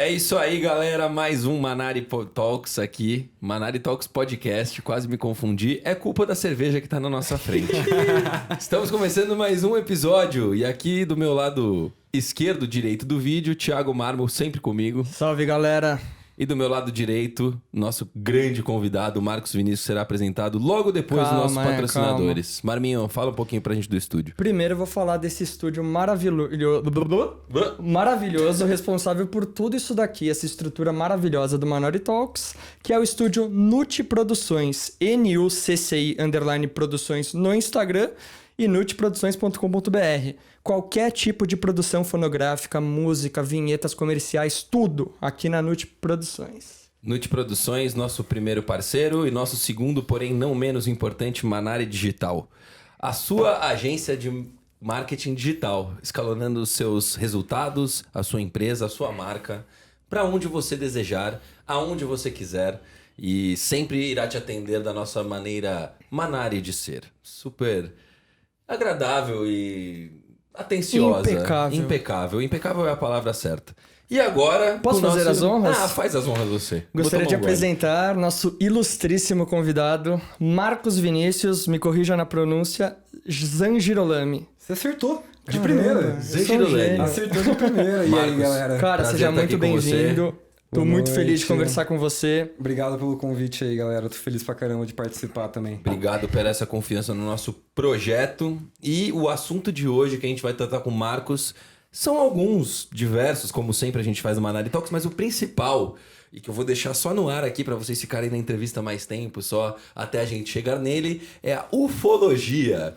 É isso aí, galera. Mais um Manari Talks aqui. Manari Talks Podcast. Quase me confundi. É culpa da cerveja que tá na nossa frente. Estamos começando mais um episódio. E aqui do meu lado esquerdo, direito do vídeo, Thiago Marmo sempre comigo. Salve, galera. E do meu lado direito, nosso grande convidado, Marcos Vinícius, será apresentado logo depois dos nossos patrocinadores. Calma. Marminho, fala um pouquinho pra gente do estúdio. Primeiro eu vou falar desse estúdio maravilhoso, responsável por tudo isso daqui, essa estrutura maravilhosa do Manari Talks, que é o estúdio Nucci Produções, NUCCI_Produções no Instagram e nutproduções.com.br. Qualquer tipo de produção fonográfica, música, vinhetas comerciais, tudo aqui na Nucci Produções. Nucci Produções, nosso primeiro parceiro e nosso segundo, porém não menos importante, Manari Digital. A sua agência de marketing digital, escalonando os seus resultados, a sua empresa, a sua marca, para onde você desejar, aonde você quiser e sempre irá te atender da nossa maneira Manari de ser. Super agradável e atenciosa. Impecável. Impecável é a palavra certa. E agora... Posso fazer as honras? Faz as honras você. Gostaria de apresentar nosso ilustríssimo convidado, Marcos Vinícius, me corrija na pronúncia, Zangirolami. Você acertou. De primeira. Zangirolami. Acertou de primeira. E Marcos, aí, galera? Cara, seja muito bem-vindo. Tô muito feliz de conversar com você. Obrigado pelo convite aí, galera. Tô feliz pra caramba de participar também. Obrigado por essa confiança no nosso projeto. E o assunto de hoje que a gente vai tratar com o Marcos são alguns diversos, como sempre a gente faz no Manari Talks, mas o principal, e que eu vou deixar só no ar aqui para vocês ficarem na entrevista mais tempo, só até a gente chegar nele, é a ufologia.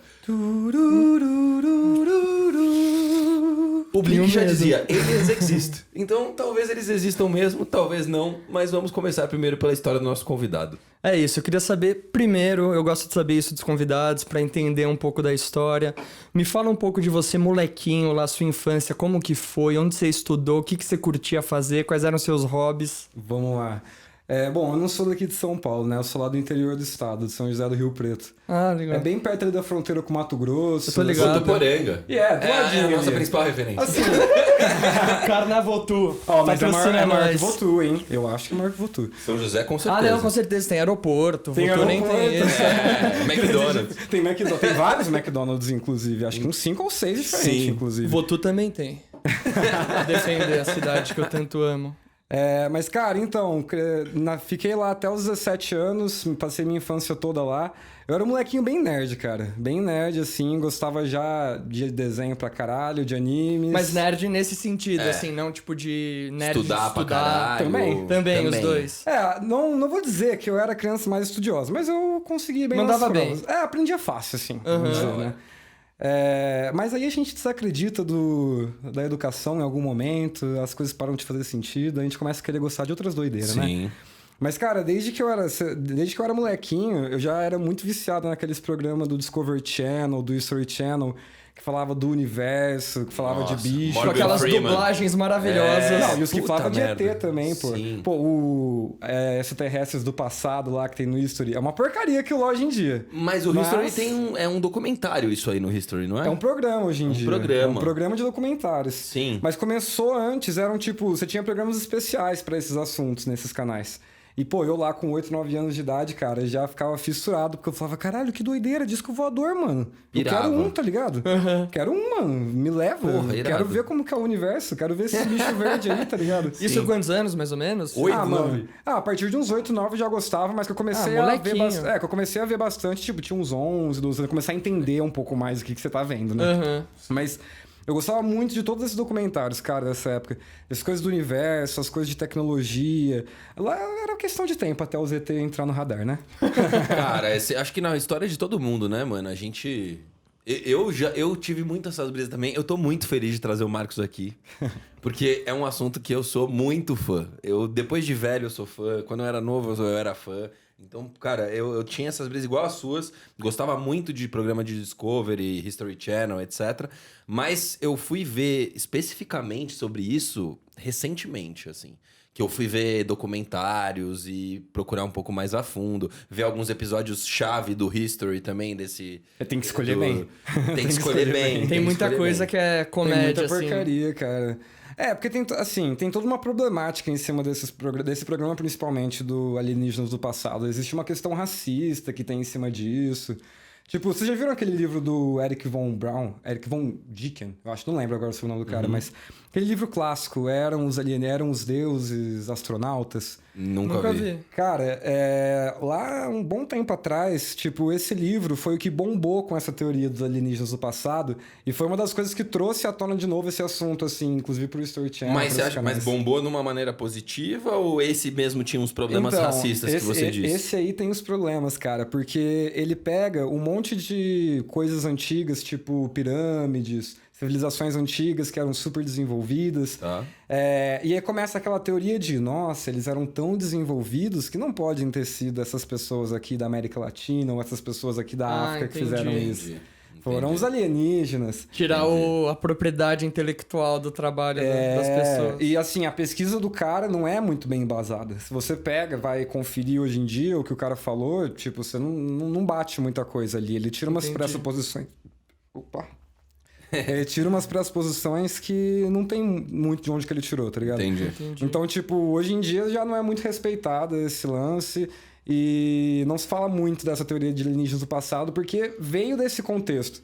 O Blink já dizia, eles existem. Então, talvez eles existam mesmo, talvez não. Mas vamos começar primeiro pela história do nosso convidado. É isso, eu queria saber primeiro, eu gosto de saber isso dos convidados, pra entender um pouco da história. Me fala um pouco de você, molequinho, lá, sua infância, como que foi, onde você estudou, o que você curtia fazer, quais eram seus hobbies? Vamos lá. Bom, eu não sou daqui de São Paulo, né? Eu sou lá do interior do estado, de São José do Rio Preto. Ah, legal. É bem perto ali da fronteira com Mato Grosso. Eu tô ligado. Do Poranga. Do ladinho. É a nossa principal referência. Assim, Carnavotu. mas é maior que nós. Votu, hein? Eu acho que é maior que Votu. São José, com certeza. Ah, não, com certeza. Tem aeroporto. Tem Votu nem aeroporto. tem esse. McDonald's. Tem McDonald's. Tem vários McDonald's, inclusive. Acho que uns 5 ou 6 diferentes, inclusive. Votu também tem. Pra defender a cidade que eu tanto amo. Mas, cara, então, fiquei lá até os 17 anos, passei minha infância toda lá. Eu era um molequinho bem nerd, cara. Bem nerd, assim, gostava já de desenho pra caralho, de animes. Mas nerd nesse sentido, assim, não tipo de nerd Estudar pra caralho. Também, os dois. Não vou dizer que eu era a criança mais estudiosa, mas eu conseguia bem Mandava nas provas. bem. Aprendia fácil, assim, vamos dizer, né? Mas aí a gente desacredita da educação em algum momento, as coisas param de fazer sentido, a gente começa a querer gostar de outras doideiras, né? Sim. Mas, cara, desde que eu era molequinho, eu já era muito viciado naqueles programas do Discovery Channel, do History Channel, que falava do universo, que falava de bicho. Com Morgan aquelas Freeman. dublagens maravilhosas. Não, e os que falavam de merda. ET também, pô. Sim. Pô, o extraterrestres do passado lá que tem no History, é uma porcaria aquilo lá hoje em dia. Mas o History tem é um documentário isso aí no History, não é? É um programa hoje em dia. programa. É um programa de documentários. Sim. Mas começou antes, você tinha programas especiais pra esses assuntos nesses canais. E, pô, eu lá com 8, 9 anos de idade, cara, já ficava fissurado, porque eu falava, caralho, que doideira, disco voador, mano. Eu Irava. quero um, tá ligado? Quero um, mano, me leva. Porra, irado. Quero ver como que é o universo, quero ver esse bicho verde aí, tá ligado? Isso quantos anos, mais ou menos? 8, mano. 9. A partir de uns 8, 9 eu já gostava, mas que eu comecei a ver molequinho. bastante. Que eu comecei a ver bastante, tipo, tinha uns 11, 12 anos, eu comecei a entender um pouco mais o que você tá vendo, né? Mas eu gostava muito de todos esses documentários, cara, dessa época. As coisas do universo, as coisas de tecnologia. Lá era questão de tempo até o ZT entrar no radar, né? Cara, acho que na história de todo mundo, né, mano? A gente... Eu tive muitas essas brisas também. Eu tô muito feliz de trazer o Marcos aqui. Porque é um assunto que eu sou muito fã. Depois de velho, eu sou fã. Quando eu era novo, eu era fã. Então, cara, eu tinha essas brisas igual as suas. Gostava muito de programa de Discovery, History Channel, etc. Mas eu fui ver especificamente sobre isso recentemente, assim. Que eu fui ver documentários e procurar um pouco mais a fundo. Ver alguns episódios-chave do History também, desse... Tem que escolher bem. Tem que escolher bem. Tem muita coisa que é comédia, Tem muita assim. porcaria, cara. Porque tem toda uma problemática em cima desse programa, principalmente do Alienígenas do Passado. Existe uma questão racista que tem em cima disso. Tipo, vocês já viram aquele livro do Eric von Däniken? Eu acho, não lembro agora o nome do cara, mas aquele livro clássico, eram os deuses astronautas. Nunca vi. Cara, lá um bom tempo atrás, tipo, esse livro foi o que bombou com essa teoria dos alienígenas do passado e foi uma das coisas que trouxe à tona de novo esse assunto, assim, inclusive pro History Channel. Mas você acha que bombou de uma maneira positiva ou esse mesmo tinha uns problemas racistas que você disse? Esse aí tem os problemas, cara, porque ele pega um monte de coisas antigas, tipo pirâmides, civilizações antigas que eram super desenvolvidas. Tá. E aí começa aquela teoria de, nossa, eles eram tão desenvolvidos que não podem ter sido essas pessoas aqui da América Latina ou essas pessoas aqui da África que fizeram isso. Foram os alienígenas. Tirar a propriedade intelectual do trabalho das pessoas. E assim, a pesquisa do cara não é muito bem embasada. Se você vai conferir hoje em dia o que o cara falou, tipo, você não bate muita coisa ali. Ele tira umas pressuposições... Ele tira umas pressuposições que não tem muito de onde que ele tirou, tá ligado? Entendi. Então, tipo, hoje em dia já não é muito respeitado esse lance e não se fala muito dessa teoria de alienígenas do passado porque veio desse contexto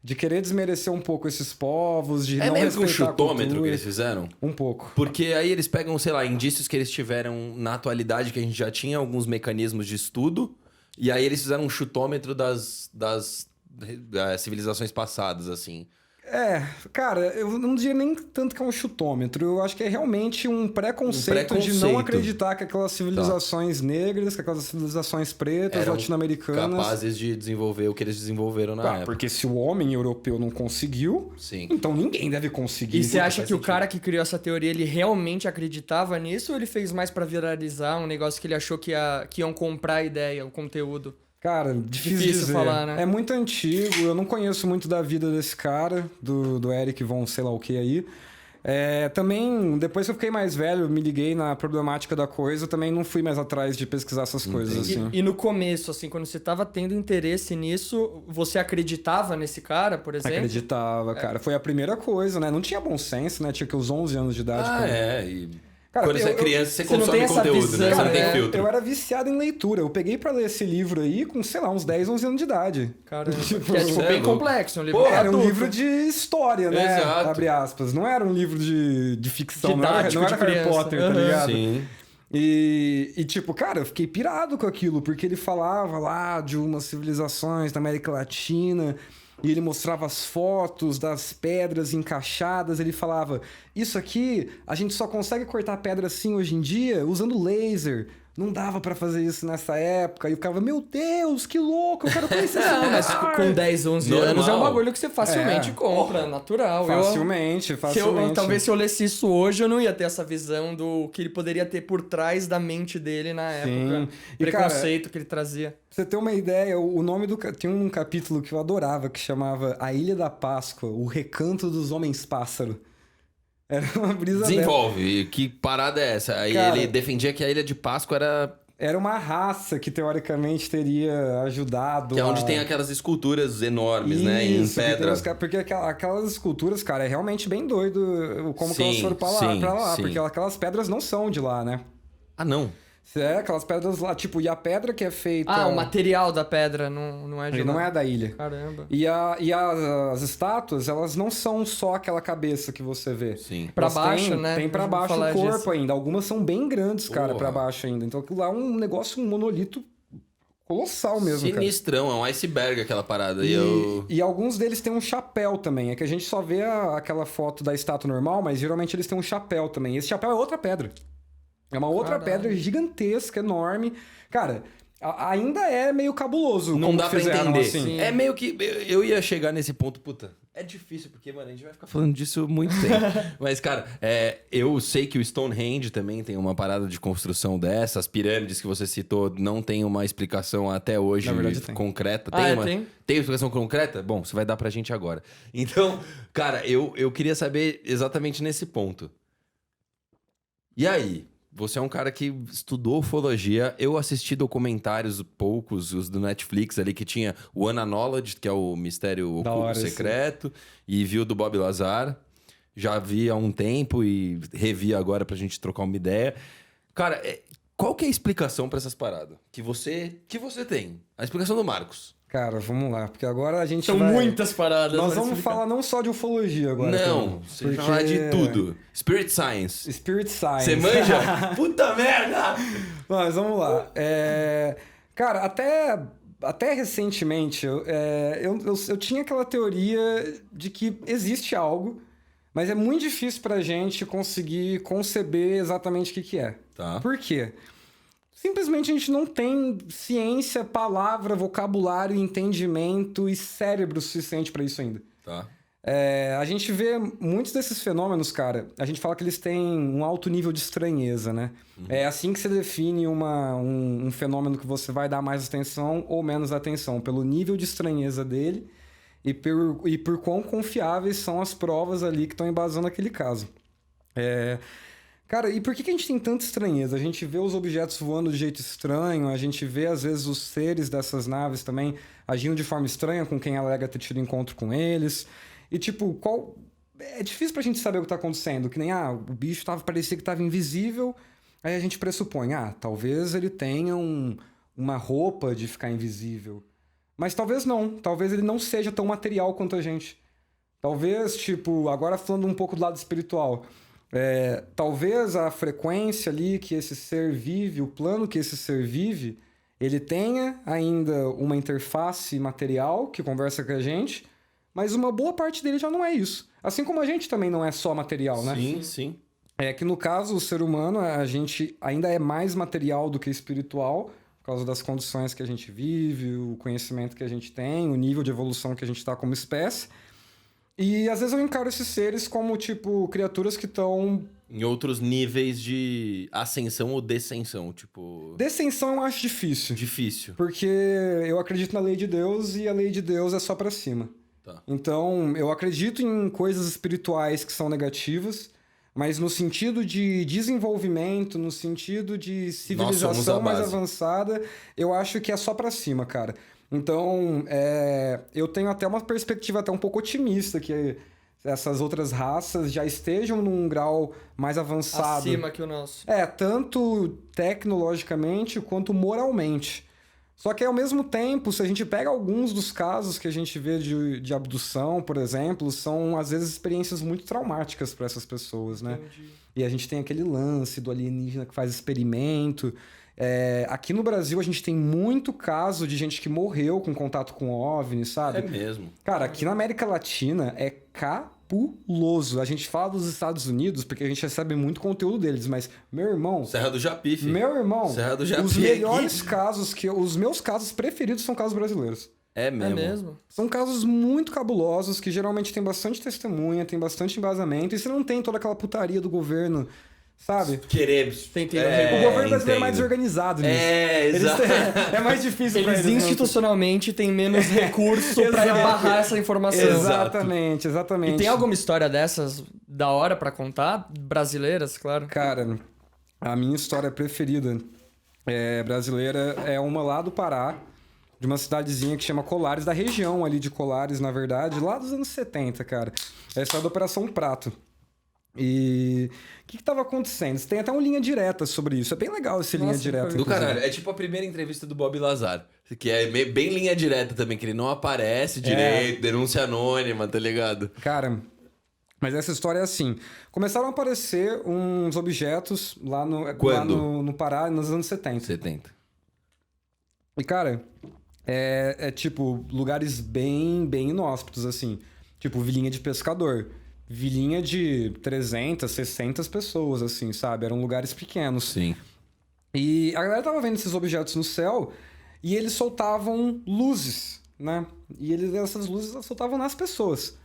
de querer desmerecer um pouco esses povos, de não respeitar a cultura. É meio que um chutômetro que eles fizeram? Um pouco. Porque aí eles pegam, sei lá, indícios que eles tiveram na atualidade, que a gente já tinha alguns mecanismos de estudo, e aí eles fizeram um chutômetro das civilizações passadas, assim. Cara, eu não diria nem tanto que é um chutômetro. Eu acho que é realmente um preconceito de não acreditar que aquelas civilizações negras, que aquelas civilizações pretas, latino-americanas... capazes de desenvolver o que eles desenvolveram na época. Porque se o homem europeu não conseguiu, então ninguém deve conseguir. E você acha que o cara que criou essa teoria, ele realmente acreditava nisso ou ele fez mais pra viralizar um negócio que ele achou que iam comprar a ideia, o conteúdo? Cara, difícil dizer. Falar, né? É muito antigo, eu não conheço muito da vida desse cara, do Eric von sei lá o que aí. Também, depois que eu fiquei mais velho, me liguei na problemática da coisa, também não fui mais atrás de pesquisar essas coisas, assim. E no começo, assim, quando você tava tendo interesse nisso, você acreditava nesse cara, por exemplo? Acreditava, cara. Foi a primeira coisa, né? Não tinha bom senso, né? Tinha que os 11 anos de idade. Cara, quando você é criança, você consome conteúdo, né? Você não tem filtro. Eu era viciado em leitura. Eu peguei pra ler esse livro aí com, sei lá, uns 10, 11 anos de idade. Cara, que é bem complexo. Um livro era um livro de história, né? Exato. Abre aspas. Não era um livro de ficção. Didático, não era Harry Potter, tá ligado? Sim. E tipo, cara, eu fiquei pirado com aquilo. Porque ele falava lá de umas civilizações da América Latina... E ele mostrava as fotos das pedras encaixadas. Ele falava, isso aqui, a gente só consegue cortar pedra assim hoje em dia usando laser. Não dava pra fazer isso nessa época. E eu ficava, meu Deus, que louco, eu quero conhecer esse lugar. Mas com 10, 11 anos é um bagulho que você facilmente compra, natural. Facilmente. Talvez se eu lesse isso hoje, eu não ia ter essa visão do que ele poderia ter por trás da mente dele na época. E, preconceito cara, que ele trazia. Pra você ter uma ideia, o nome tem um capítulo que eu adorava, que chamava A Ilha da Páscoa, o Recanto dos Homens-Pássaro. Era uma brisa Desenvolve. Que parada é essa? Aí cara, ele defendia que a Ilha de Páscoa era uma raça que teoricamente teria ajudado. Que é onde tem aquelas esculturas enormes, né? Em pedra. Porque aquelas esculturas, cara, é realmente bem doido como que elas foram pra lá. Porque aquelas pedras não são de lá, né? Ah, não? Aquelas pedras lá, tipo, e a pedra que é feita... o material da pedra não é de lá. Não é da ilha. Caramba. E as estátuas, elas não são só aquela cabeça que você vê. Sim. Pra baixo, né? Tem pra baixo o corpo ainda. Algumas são bem grandes, cara, pra baixo ainda. Então aquilo lá é um negócio, um monolito colossal mesmo, Sinistrão, cara. É um iceberg aquela parada. E alguns deles têm um chapéu também. É que a gente só vê aquela foto da estátua normal, mas geralmente eles têm um chapéu também. Esse chapéu é outra pedra. É uma outra pedra gigantesca, enorme. Cara, ainda é meio cabuloso. Não dá pra entender. Assim. É meio que... Eu ia chegar nesse ponto, puta... É difícil, porque, mano, a gente vai ficar falando disso muito tempo. Mas, cara, eu sei que o Stonehenge também tem uma parada de construção dessa. As pirâmides que você citou não tem uma explicação até hoje concreta. Tem explicação concreta? Bom, você vai dar pra gente agora. Então, cara, eu queria saber exatamente nesse ponto. E aí... Você é um cara que estudou ufologia. Eu assisti documentários poucos, os do Netflix ali, que tinha o Unknowledge, que é o mistério oculto secreto, e vi o do Bob Lazar. já vi há um tempo e revi agora pra gente trocar uma ideia. Cara, qual que é a explicação pra essas paradas? Que você tem. A explicação do Marcos. Cara, vamos lá, porque agora a gente São muitas paradas. Nós pra vamos explicar. falar não só de ufologia agora. Não, você vai falar de tudo. Spirit Science. Spirit Science. Você manja? Puta merda! Mas vamos lá. Cara, até recentemente, eu tinha aquela teoria de que existe algo, mas é muito difícil pra gente conseguir conceber exatamente o que é. Tá. Por quê? Simplesmente a gente não tem ciência, palavra, vocabulário, entendimento e cérebro suficiente pra isso ainda. Tá. A gente vê muitos desses fenômenos, cara, a gente fala que eles têm um alto nível de estranheza, né? É assim que você define um fenômeno que você vai dar mais atenção ou menos atenção, pelo nível de estranheza dele e por quão confiáveis são as provas ali que estão embasando aquele caso. Cara, e por que a gente tem tanta estranheza? A gente vê os objetos voando de jeito estranho, a gente vê, às vezes, os seres dessas naves também agindo de forma estranha com quem alega ter tido encontro com eles. E, tipo, é difícil pra gente saber o que tá acontecendo. Que nem, o bicho parecia que tava invisível, aí a gente pressupõe, talvez ele tenha uma roupa de ficar invisível. Mas talvez não. Talvez ele não seja tão material quanto a gente. Talvez, tipo, agora falando um pouco do lado espiritual... talvez a frequência ali que esse ser vive, o plano que esse ser vive, ele tenha ainda uma interface material que conversa com a gente, mas uma boa parte dele já não é isso. Assim como a gente também não é só material, né? Sim, sim. Que no caso, o ser humano, a gente ainda é mais material do que espiritual, por causa das condições que a gente vive, o conhecimento que a gente tem, o nível de evolução que a gente está como espécie. E às vezes eu encaro esses seres como, tipo, criaturas que estão... Em outros níveis de ascensão ou descensão, tipo... Descensão eu acho difícil. Difícil. Porque eu acredito na lei de Deus e a lei de Deus é só pra cima. Tá. Então, eu acredito em coisas espirituais que são negativas, mas no sentido de desenvolvimento, no sentido de civilização mais avançada, eu acho que é só pra cima, cara. Então, eu tenho até uma perspectiva até um pouco otimista que essas outras raças já estejam num grau mais avançado. Acima que o nosso. Tanto tecnologicamente quanto moralmente. Só que, ao mesmo tempo, se a gente pega alguns dos casos que a gente vê de abdução, por exemplo, são, às vezes, experiências muito traumáticas para essas pessoas, né? Entendi. E a gente tem aquele lance do alienígena que faz experimento... aqui no Brasil a gente tem muito caso de gente que morreu com contato com OVNI, sabe? É mesmo. Cara, aqui na América Latina é capuloso. A gente fala dos Estados Unidos porque a gente recebe muito conteúdo deles, mas, meu irmão... Serra do Japi, filho. Meu irmão, Serra do Japi os melhores casos, os meus casos preferidos são casos brasileiros. É mesmo. É mesmo? São casos muito cabulosos que geralmente tem bastante testemunha, tem bastante embasamento, e você não tem toda aquela putaria do governo... Sabe? Queremos. Tem O governo brasileiro é mais desorganizado nisso. Exato. É mais difícil pra Eles eles. institucionalmente têm menos recurso pra Exato. barrar essa informação. Exatamente. E tem alguma história dessas da hora pra contar? Brasileiras, claro. Cara, a minha história preferida brasileira é uma lá do Pará, de uma cidadezinha que chama Colares, da região ali de Colares, na verdade, lá dos anos 70, cara. É a história da Operação Prato. E o que estava acontecendo? Você tem até uma linha direta sobre isso. É bem legal esse linha direta. Do caralho. É tipo a primeira entrevista do Bob Lazar. Que é bem linha direta também, que ele não aparece direito, denúncia anônima, tá ligado? Cara, mas essa história é assim. Começaram a aparecer uns objetos lá no Pará nos anos 70. 70. E, cara, é tipo lugares bem inóspitos, assim. Tipo vilinha de pescador. Vilinha de 300, 600 pessoas, assim, sabe? Eram lugares pequenos. Sim. E a galera tava vendo esses objetos no céu e eles soltavam luzes, né? E essas luzes elas soltavam nas pessoas.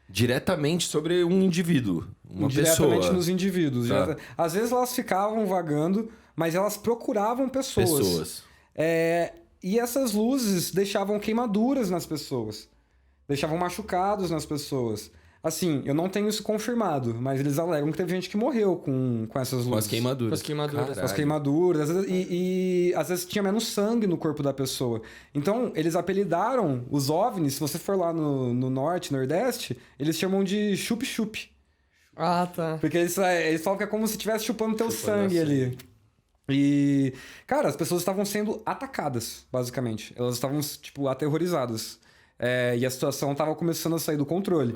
Diretamente sobre um indivíduo. Uma Diretamente pessoa. nos indivíduos. Tá. Às vezes elas ficavam vagando, mas elas procuravam pessoas. E essas luzes deixavam queimaduras nas pessoas. Deixavam machucados nas pessoas. Assim, eu não tenho isso confirmado, mas eles alegam que teve gente que morreu com essas luzes. Com as queimaduras. Com as queimaduras. Caralho. As queimaduras. E às vezes tinha menos sangue no corpo da pessoa. Então, eles apelidaram os OVNIs, se você for lá no norte, nordeste, eles chamam de chup-chup. Ah, tá. Porque eles falam que é como se estivesse chupando teu sangue ali. E, cara, as pessoas estavam sendo atacadas, basicamente. Elas estavam, tipo, aterrorizadas. E a situação estava começando a sair do controle.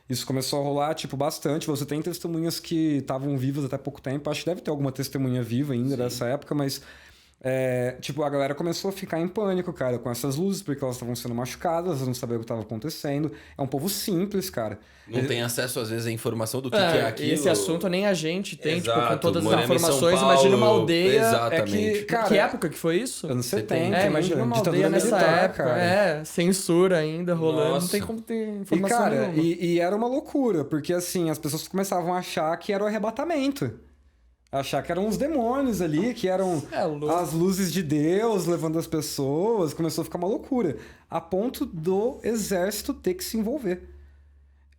Isso começou a rolar, tipo, bastante. Você tem testemunhas que estavam vivas até pouco tempo. Acho que deve ter alguma testemunha viva ainda dessa época, mas... tipo, a galera começou a ficar em pânico, cara, com essas luzes, porque elas estavam sendo machucadas, elas não sabiam o que estava acontecendo. É um povo simples, cara. Não tem acesso, às vezes, à informação do que é aquilo. Esse assunto nem a gente tem, Exato, tipo, com todas as morando em São informações. Paulo, Imagina uma aldeia... Exatamente. Que época que foi isso? Anos 70. Imagina uma aldeia nessa época. Cara. Censura ainda rolando. Nossa. Não tem como ter informação nenhuma. E era uma loucura, porque assim, as pessoas começavam a achar que era o arrebatamento. Achar que eram os demônios ali, que eram as luzes de Deus levando as pessoas. Começou a ficar uma loucura. A ponto do exército ter que se envolver.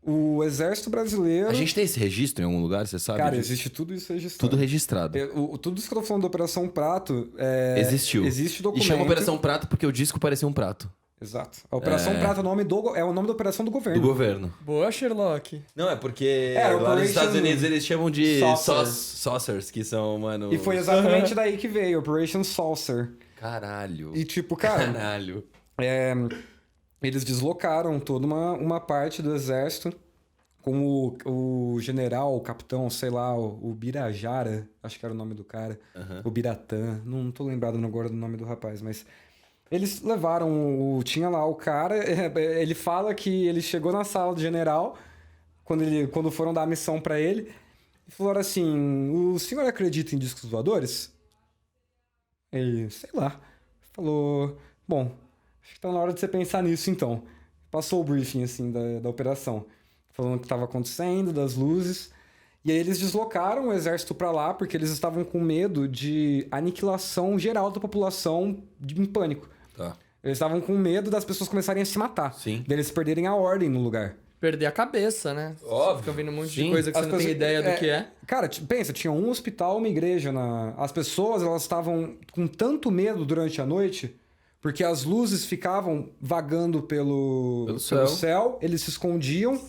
O exército brasileiro... A gente tem esse registro em algum lugar, você sabe? Cara, existe tudo isso registrado. Tudo registrado. Tudo isso que eu tô falando da Operação Prato... Existiu. Existe documento. E chama Operação Prato porque o disco parecia um prato. Exato. A Operação Prato é o nome da operação do governo. Do governo. Boa, Sherlock. Não, é porque lá Operation nos Estados Unidos eles chamam de Saucer. saucers, que são, mano... E foi exatamente daí que veio, Operation Saucer. Caralho. E tipo, cara... Caralho. Eles deslocaram toda uma parte do exército, como o general, o capitão, sei lá, o Birajara, acho que era o nome do cara, o Biratã, não tô lembrado agora do nome do rapaz, mas... Eles levaram tinha lá o cara, ele fala que ele chegou na sala do general, quando foram dar a missão pra ele, e falaram assim, o senhor acredita em discos voadores? Ele, sei lá, falou, bom, acho que tá na hora de você pensar nisso então. Passou o briefing, assim, da operação, falando o que estava acontecendo, das luzes, e aí eles deslocaram o exército pra lá, porque eles estavam com medo de aniquilação geral da população em pânico. Tá. Eles estavam com medo das pessoas começarem a se matar. Sim. Deles perderem a ordem no lugar. Perder a cabeça, né? Óbvio. Fica ouvindo um monte de Sim. coisa que você não tem ideia do que é. Cara, pensa, tinha um hospital, uma igreja. As pessoas, elas estavam com tanto medo durante a noite, porque as luzes ficavam vagando pelo céu, eles se escondiam,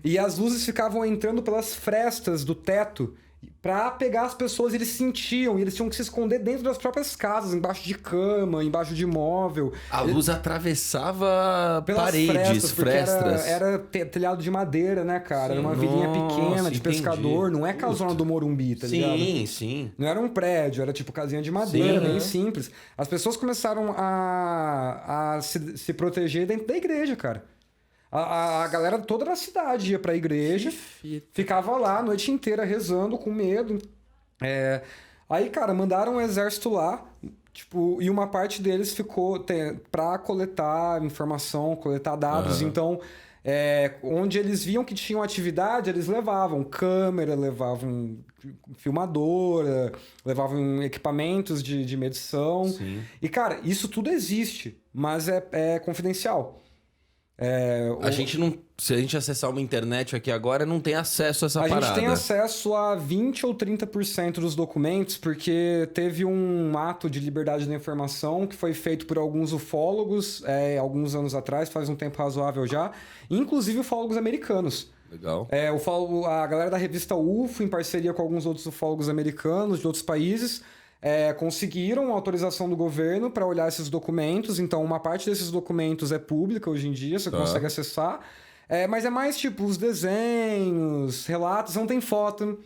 e as luzes ficavam entrando pelas frestas do teto, pra pegar as pessoas, eles sentiam, e eles tinham que se esconder dentro das próprias casas, embaixo de cama, embaixo de móvel. A luz atravessava Pelas paredes, frestas. Era telhado de madeira, né, cara? Era uma vilinha pequena de pescador, não é casona do Morumbi, tá ligado? Sim, sim. Não era um prédio, era tipo casinha de madeira, bem simples. As pessoas começaram a se proteger dentro da igreja, cara. A galera toda da cidade ia pra igreja, ficava lá a noite inteira rezando, com medo. Aí, cara, mandaram um exército lá, tipo, e uma parte deles ficou pra coletar informação, coletar dados. Então, onde eles viam que tinham atividade, eles levavam câmera, levavam filmadora, levavam equipamentos de medição. Sim. E, cara, isso tudo existe, mas é confidencial. A gente não... Se a gente acessar uma internet aqui agora, não tem acesso a essa parada. A gente tem acesso a 20 ou 30% dos documentos, porque teve um ato de liberdade da informação que foi feito por alguns ufólogos, alguns anos atrás, faz um tempo razoável já, inclusive ufólogos americanos. Legal. A galera da revista UFO, em parceria com alguns outros ufólogos americanos de outros países, conseguiram autorização do governo para olhar esses documentos. Então, uma parte desses documentos é pública hoje em dia, você consegue acessar. Mas é mais tipo os desenhos, relatos, não tem foto,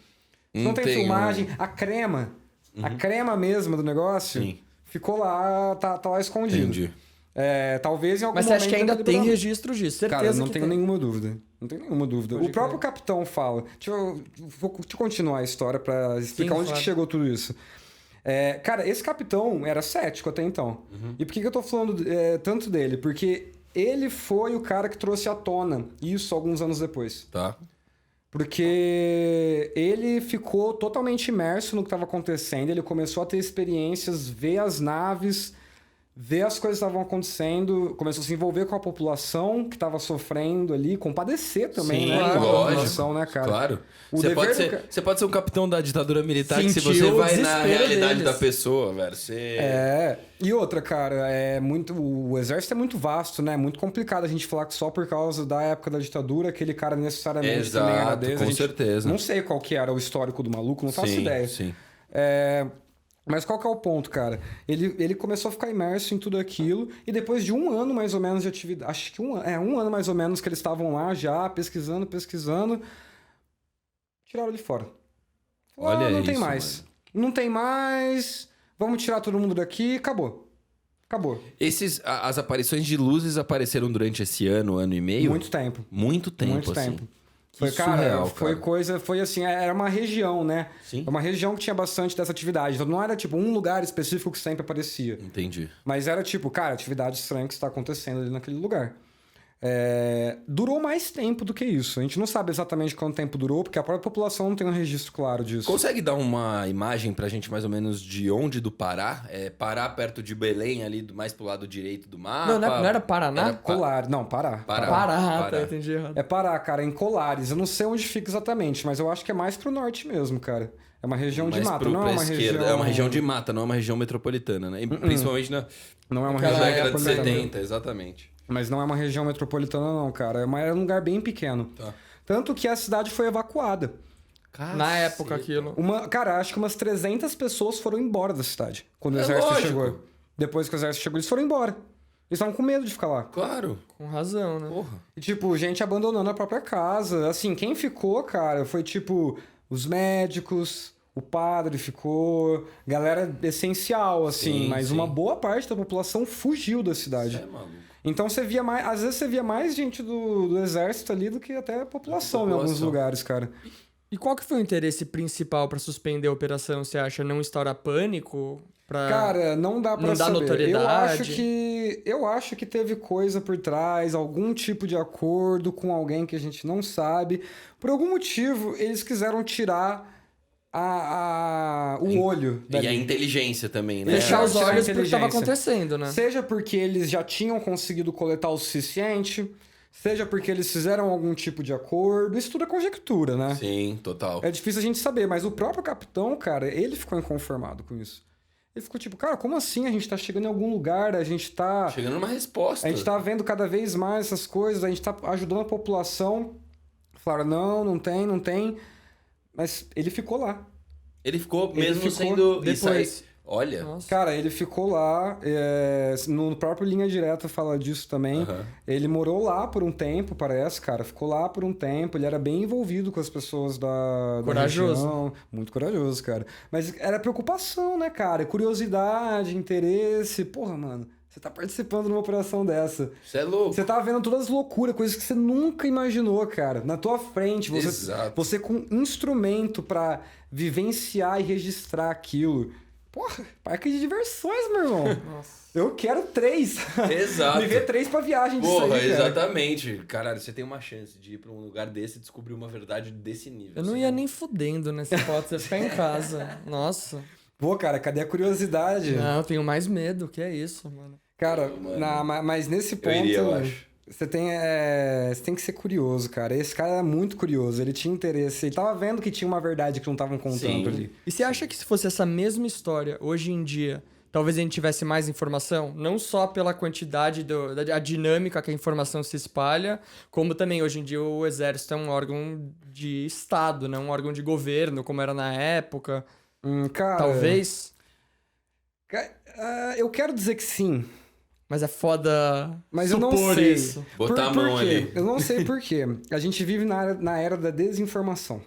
não tem filmagem. A crema mesmo do negócio, ficou lá, tá lá escondido. Entendi. Talvez em algum momento... Mas você acha que ainda tem registro disso? Certeza. Cara, não que tenho nenhuma dúvida. Não tenho nenhuma dúvida. O próprio capitão fala... Deixa eu continuar a história para explicar onde que chegou tudo isso. Cara, esse capitão era cético até então. E por que eu tô falando tanto dele? Porque ele foi o cara que trouxe à tona isso alguns anos depois. Tá. Porque ele ficou totalmente imerso no que estava acontecendo, ele começou a ter experiências, ver as naves, ver as coisas que estavam acontecendo, começou a se envolver com a população que estava sofrendo ali, compadecer também, Sim, né? Com a lógico. população, né, cara? Claro. O Você dever pode ser um capitão da ditadura militar que se Sentiu você o vai na desespero realidade deles. da pessoa, velho, você... E outra, cara, o exército é muito vasto, né? Muito complicado a gente falar que só por causa da época da ditadura aquele cara necessariamente também era Exato, deles. com certeza. Não sei qual que era o histórico do maluco, não faço ideia. Sim. Mas qual que é o ponto, cara? Ele começou a ficar imerso em tudo aquilo e depois de um ano mais ou menos de atividade, acho que um ano mais ou menos que eles estavam lá já pesquisando, tiraram ele fora. Olha não isso, tem mais. mano. Não tem mais. Vamos tirar todo mundo daqui, acabou. As aparições de luzes apareceram durante esse ano e meio? Muito tempo. Muito tempo, assim. Foi, Que cara, surreal, foi cara. coisa, foi assim, era uma região, né? Sim. Uma região que tinha bastante dessa atividade. Então não era tipo um lugar específico que sempre aparecia. Entendi. Mas era tipo, cara, atividade estranha que está acontecendo ali naquele lugar. Durou mais tempo do que isso. A gente não sabe exatamente quanto tempo durou, porque a própria população não tem um registro claro disso. Consegue dar uma imagem pra gente mais ou menos de onde do Pará? Pará perto de Belém, ali mais pro lado direito do mapa? Não era Paraná? Colares. Não, Pará. Pará, tá, entendi errado. É Pará, cara, em Colares. Eu não sei onde fica exatamente, mas eu acho que é mais pro norte mesmo, cara. É uma região de Mais mata, pro- não pra é uma esquerda. região... É uma região de mata, não é uma região metropolitana, né? E principalmente na Não é uma Aquela região década de metropolitana. 70, exatamente. Mas não é uma região metropolitana, não, cara. Era um lugar bem pequeno. Tá. Tanto que a cidade foi evacuada. Na época, aquilo. Cara, acho que umas 300 pessoas foram embora da cidade. Quando o É exército lógico. chegou. Depois que o exército chegou, eles foram embora. Eles estavam com medo de ficar lá. Claro. Com razão, né? Porra. E, tipo, gente abandonando a própria casa. Assim, quem ficou, cara, foi, tipo, os médicos, o padre ficou, galera essencial, assim. Sim, mas sim. uma boa parte da população fugiu da cidade. Você é maluco. Então você via mais... Às vezes você via mais gente do exército ali do que até a população em alguns lugares, cara. E qual que foi o interesse principal pra suspender a operação, você acha? Não instaurar pânico? Cara, não dá pra Não dá saber. notoriedade? Eu acho que teve coisa por trás, algum tipo de acordo com alguém que a gente não sabe. Por algum motivo, eles quiseram tirar o olho E dali. a inteligência também, né? Fechar os Tirar a olhos porque tava inteligência. acontecendo, né? Seja porque eles já tinham conseguido coletar o suficiente, seja porque eles fizeram algum tipo de acordo. Isso tudo é conjectura, né? Sim, total. É difícil a gente saber, mas o próprio capitão, cara, ele ficou inconformado com isso. Ele ficou tipo, cara, como assim? A gente tá chegando em algum lugar, a gente tá Chegando numa resposta. vendo cada vez mais essas coisas, a gente tá ajudando a população. Falaram, não tem. Mas ele ficou lá. Ele ficou Ele mesmo ficou sendo... depois. Isso aí- Olha... Nossa. Cara, ele ficou lá, no próprio Linha Direta fala disso também. Aham. Ele morou lá por um tempo, parece, cara. Ficou lá por um tempo, ele era bem envolvido com as pessoas da Corajoso. região. Muito corajoso, cara. Mas era preocupação, né, cara? Curiosidade, interesse. Porra, mano, você tá participando de uma operação dessa. Você é louco. Você tá vendo todas as loucuras, coisas que você nunca imaginou, cara. Na tua frente, Exato. você com instrumento pra vivenciar e registrar aquilo. Porra, parque de diversões, meu irmão. Nossa. Eu quero 3. Exato. Me vê 3 pra viagem disso Porra, aí, cara. exatamente. Caralho, você tem uma chance de ir pra um lugar desse e descobrir uma verdade desse nível. Eu não assim. ia nem fudendo nessa hipótese, ficar em casa. Nossa. Pô, cara, cadê a curiosidade? Não, eu tenho mais medo, que é isso, mano. Cara, Mano. mas nesse ponto... iria, eu acho. Você tem que ser curioso, cara. Esse cara era muito curioso, ele tinha interesse. Ele tava vendo que tinha uma verdade que não estavam contando Sim. ali. E você acha que se fosse essa mesma história, hoje em dia, talvez a gente tivesse mais informação? Não só pela quantidade, da dinâmica que a informação se espalha, como também hoje em dia o exército é um órgão de Estado, né? Um órgão de governo, como era na época. Cara... Talvez. Eu quero dizer que sim. Mas é foda Mas eu não supor sei. isso. Botar a mão por quê? ali. Eu não sei por quê. A gente vive na era da desinformação.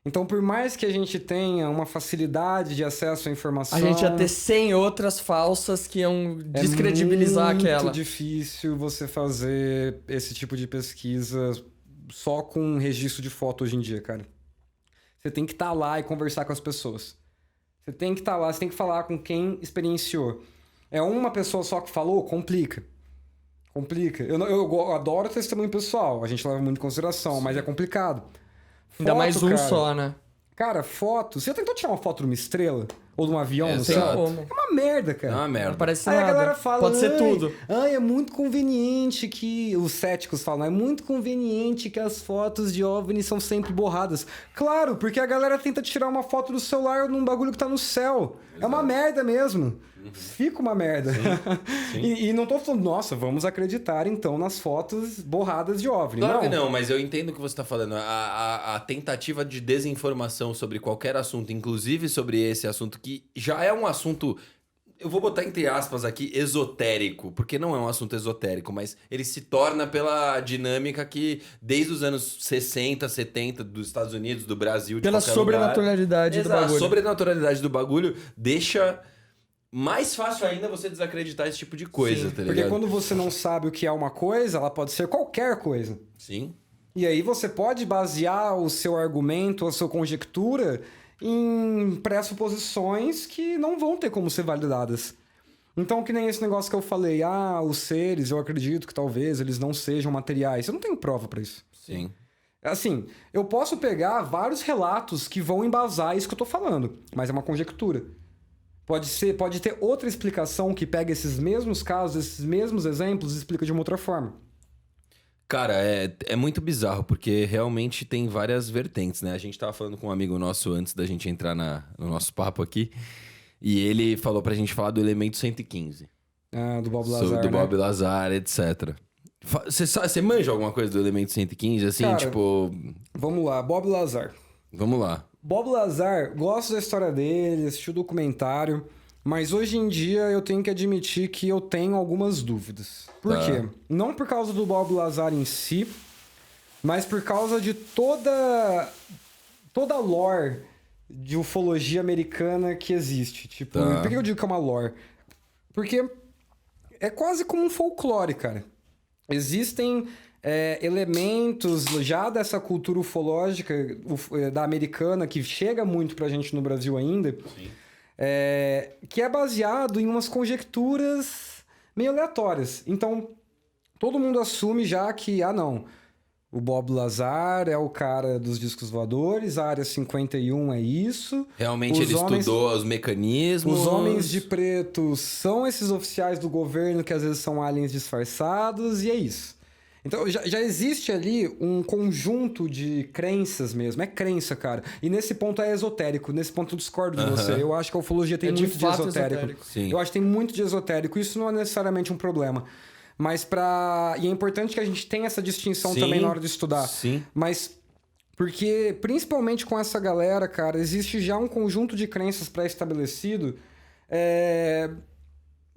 Então, por mais que a gente tenha uma facilidade de acesso à informação... A gente ia ter 100 outras falsas que iam descredibilizar aquela. É muito difícil você fazer esse tipo de pesquisa só com um registro de foto hoje em dia, cara. Você tem que estar lá e conversar com as pessoas. Você tem que estar lá, você tem que falar com quem experienciou. É uma pessoa só que falou? Complica. Eu adoro testemunho pessoal, a gente leva muito em consideração, mas é complicado. Ainda mais um cara. só, né? Cara, foto. Você já tentou tirar uma foto de uma estrela? Ou de um avião no Exato. céu. Como? É uma merda, É cara. uma Não merda. parece Aí nada. a galera fala, Pode ser tudo. É muito conveniente que... Os céticos falam, é muito conveniente que as fotos de OVNI são sempre borradas. Claro, porque a galera tenta tirar uma foto do celular num bagulho que tá no céu. É uma merda mesmo. Fica uma merda. Sim. E não tô falando, nossa, vamos acreditar então nas fotos borradas de OVNI. Claro que não, mas eu entendo o que você está falando. A tentativa de desinformação sobre qualquer assunto, inclusive sobre esse assunto, que já é um assunto, eu vou botar entre aspas aqui, esotérico, porque não é um assunto esotérico, mas ele se torna pela dinâmica que, desde os anos 60, 70, dos Estados Unidos, do Brasil, de Pela qualquer sobrenaturalidade lugar. do bagulho. A sobrenaturalidade do bagulho deixa mais fácil ainda você desacreditar esse tipo de coisa, tá ligado? Porque quando você não sabe o que é uma coisa, ela pode ser qualquer coisa. Sim. E aí você pode basear o seu argumento, a sua conjectura em pressuposições que não vão ter como ser validadas. Então, que nem esse negócio que eu falei, os seres, eu acredito que talvez eles não sejam materiais. Eu não tenho prova pra isso. Sim. Assim, eu posso pegar vários relatos que vão embasar isso que eu tô falando, mas é uma conjectura. Pode ter outra explicação que pega esses mesmos casos, esses mesmos exemplos e explica de uma outra forma. Cara, é muito bizarro, porque realmente tem várias vertentes, né? A gente tava falando com um amigo nosso antes da gente entrar no nosso papo aqui, e ele falou pra gente falar do elemento 115. Do Bob Lazar, Do Bob Lazar, etc. Você manja alguma coisa do elemento 115? Assim, Cara, tipo... Vamos lá, Bob Lazar. Vamos lá. Bob Lazar, gosto da história dele, assisti o documentário, mas hoje em dia eu tenho que admitir que eu tenho algumas dúvidas. Por quê? Não por causa do Bob Lazar em si, mas por causa de toda a lore de ufologia americana que existe. Tipo, por que eu digo que é uma lore? Porque é quase como um folclore, cara. Existem elementos já dessa cultura ufológica da americana que chega muito pra gente no Brasil ainda, que é baseado em umas conjecturas meio aleatórias. Então, todo mundo assume já que, não, o Bob Lazar é o cara dos discos voadores, a Área 51 é isso. Realmente ele estudou os mecanismos. Os homens de preto são esses oficiais do governo que às vezes são aliens disfarçados, e é isso. Então, já existe ali um conjunto de crenças mesmo. É crença, cara. E nesse ponto é esotérico. Nesse ponto eu discordo de você. Eu acho que a ufologia tem muito de esotérico. Sim. Eu acho que tem muito de esotérico. Isso não é necessariamente um problema. Mas E é importante que a gente tenha essa distinção também na hora de estudar. Sim. Mas... Porque, principalmente com essa galera, cara, existe já um conjunto de crenças pré-estabelecido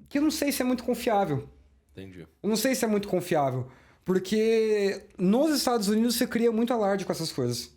que eu não sei se é muito confiável. Entendi. Eu não sei se é muito confiável. Porque nos Estados Unidos você cria muito alarde com essas coisas.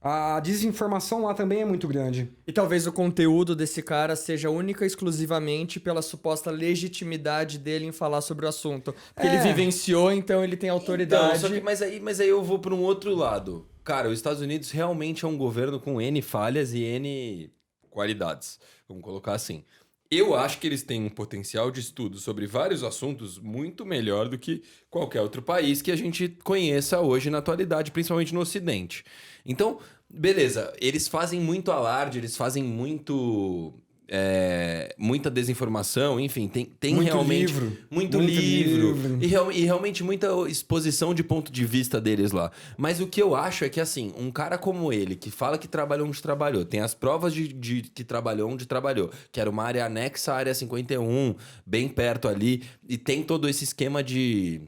A desinformação lá também é muito grande. E talvez o conteúdo desse cara seja única e exclusivamente pela suposta legitimidade dele em falar sobre o assunto. Porque ele vivenciou, então ele tem autoridade. Então, mas aí eu vou para um outro lado. Cara, os Estados Unidos realmente é um governo com N falhas e N qualidades. Vamos colocar assim. Eu acho que eles têm um potencial de estudo sobre vários assuntos muito melhor do que qualquer outro país que a gente conheça hoje na atualidade, principalmente no Ocidente. Então, beleza, eles fazem muito alarde, eles fazem muita desinformação, enfim, tem Muito realmente livro. muito livro. E realmente muita exposição de ponto de vista deles lá. Mas o que eu acho é que, assim, um cara como ele, que fala que trabalhou onde trabalhou, tem as provas de que trabalhou onde trabalhou, que era uma área anexa à Área 51, bem perto ali, e tem todo esse esquema de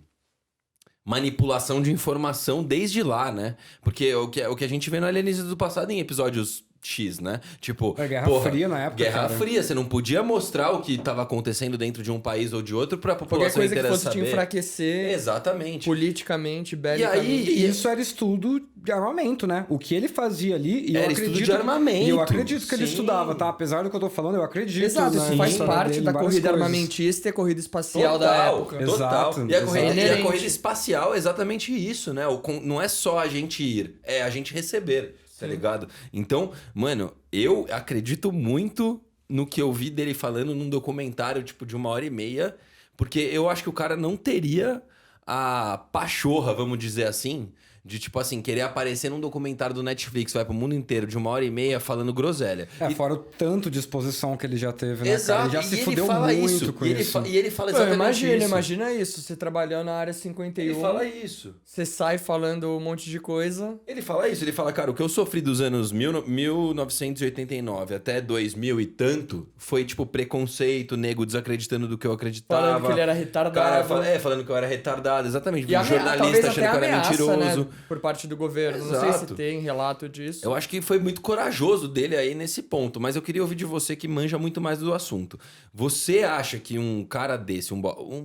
manipulação de informação desde lá, né? Porque o que a gente vê no Alienígenas do Passado em episódios X, né? Tipo, Guerra Fria na época, Guerra cara. Fria, você não podia mostrar o que estava acontecendo dentro de um país ou de outro pra Qualquer população coisa que inteira fosse te saber. enfraquecer Exatamente. politicamente, E belicamente. aí, E isso era estudo de armamento, né? O que ele fazia ali... E Era eu estudo acredito de armamento. E eu acredito que ele Sim. estudava, tá? Apesar do que eu tô falando, eu acredito. Exato, na isso faz história parte dele, da várias corrida coisas. armamentista e a corrida espacial da época. Total. Exato, E a corrida, exato. e a Inerente. corrida espacial é exatamente isso, né? Não é só a gente ir, é a gente receber, tá ligado? Então, mano, eu acredito muito no que eu vi dele falando num documentário, tipo, de 1h30, porque eu acho que o cara não teria a pachorra, vamos dizer assim, De, tipo assim, querer aparecer num documentário do Netflix, vai pro mundo inteiro de 1h30 falando groselha. Fora o tanto de exposição que ele já teve, né, Exato, cara? Ele já se e fudeu ele fala muito isso, com e ele isso. e ele fala exatamente isso. Imagina isso. Você trabalhando na área 51. Ele fala isso. Você sai falando um monte de coisa. Ele fala isso, ele fala, cara, o que eu sofri dos anos 1989 até 2000 e tanto foi, tipo, preconceito, nego desacreditando do que eu acreditava. Falando que ele era retardado. Cara, falando que eu era retardado, exatamente. E Um jornalista achando que eu era mentiroso. Né, por parte do governo. Exato. Não sei se tem relato disso. Eu acho que foi muito corajoso dele aí nesse ponto, mas eu queria ouvir de você que manja muito mais do assunto. Você acha que um cara desse,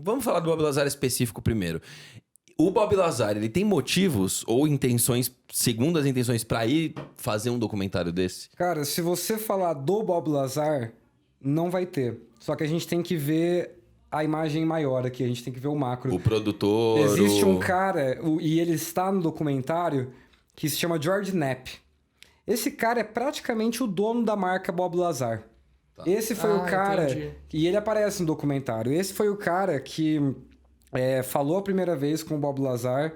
vamos falar do Bob Lazar específico primeiro. O Bob Lazar, ele tem motivos ou intenções, segundo as intenções, pra ir fazer um documentário desse? Cara, se você falar do Bob Lazar, não vai ter. Só que a gente tem que ver a imagem maior aqui, a gente tem que ver o macro. O produtor... Existe um cara, e ele está no documentário, que se chama George Knapp. Esse cara é praticamente o dono da marca Bob Lazar. Tá. Esse foi o cara... Entendi. E ele aparece no documentário. Esse foi o cara que falou a primeira vez com o Bob Lazar.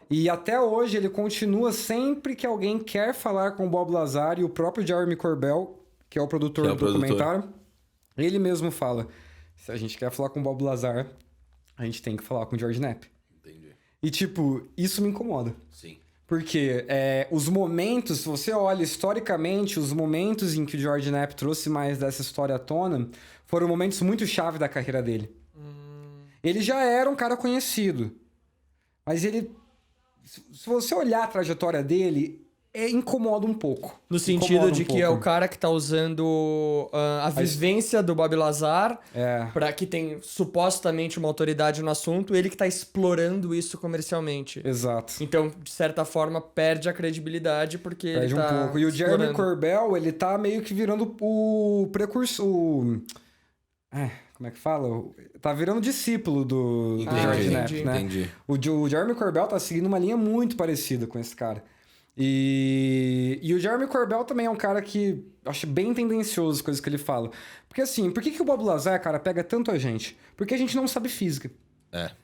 E até hoje ele continua, sempre que alguém quer falar com o Bob Lazar, e o próprio Jeremy Corbell, que é o produtor do documentário, ele mesmo fala... Se a gente quer falar com o Bob Lazar, a gente tem que falar com o George Knapp. Entendi. E, tipo, isso me incomoda. Sim. Porque os momentos, se você olha historicamente, os momentos em que o George Knapp trouxe mais dessa história à tona, foram momentos muito chave da carreira dele. Ele já era um cara conhecido. Mas ele... Se você olhar a trajetória dele... incomoda um pouco. No sentido de que é o cara que tá usando a vivência do Bob Lazar, para que tem supostamente uma autoridade no assunto, ele que tá explorando isso comercialmente. Exato. Então, de certa forma, perde a credibilidade porque perde ele tá um pouco. E o Jeremy Corbell, ele tá meio que virando o precursor... como é que fala? Tá virando discípulo do George Knapp, né? Entendi. O Jeremy Corbell tá seguindo uma linha muito parecida com esse cara. E o Jeremy Corbell também é um cara que eu acho bem tendencioso as coisas que ele fala. Porque assim, por que o Bob Lazar, cara, pega tanto a gente? Porque a gente não sabe física.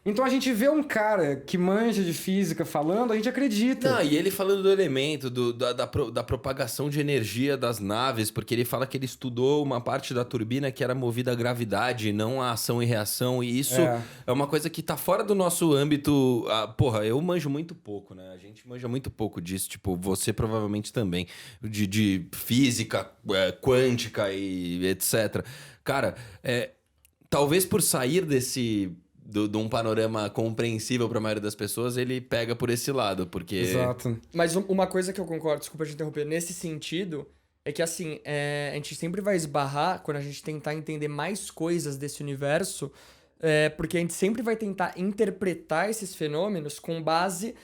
Então a gente vê um cara que manja de física falando, a gente acredita. Não, e ele falando do elemento, da propagação de energia das naves, porque ele fala que ele estudou uma parte da turbina que era movida à gravidade, não à ação e reação, e isso é uma coisa que tá fora do nosso âmbito. Porra, eu manjo muito pouco, né? A gente manja muito pouco disso, tipo, você provavelmente também, de física quântica e etc. Cara, talvez por sair de um panorama compreensível para a maioria das pessoas, ele pega por esse lado, porque... Exato. Mas uma coisa que eu concordo, desculpa te interromper, nesse sentido, é que assim, a gente sempre vai esbarrar, quando a gente tentar entender mais coisas desse universo, porque a gente sempre vai tentar interpretar esses fenômenos com base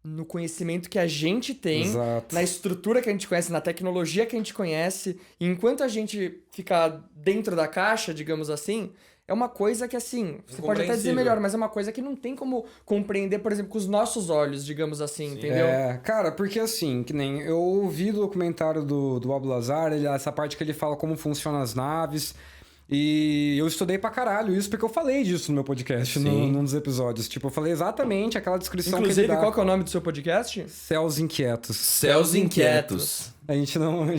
no conhecimento que a gente tem, Exato. na estrutura que a gente conhece, na tecnologia que a gente conhece, e enquanto a gente ficar dentro da caixa, digamos assim... É uma coisa que, assim, você pode até dizer melhor, mas é uma coisa que não tem como compreender, por exemplo, com os nossos olhos, digamos assim, entendeu? Cara, porque assim, que nem eu ouvi do documentário do Bob Lazar, essa parte que ele fala como funcionam as naves, e eu estudei pra caralho isso, porque eu falei disso no meu podcast, num dos episódios. Tipo, eu falei exatamente aquela descrição Inclusive, que ele dá. qual que é o nome do seu podcast? Céus Inquietos. Céus Inquietos. A gente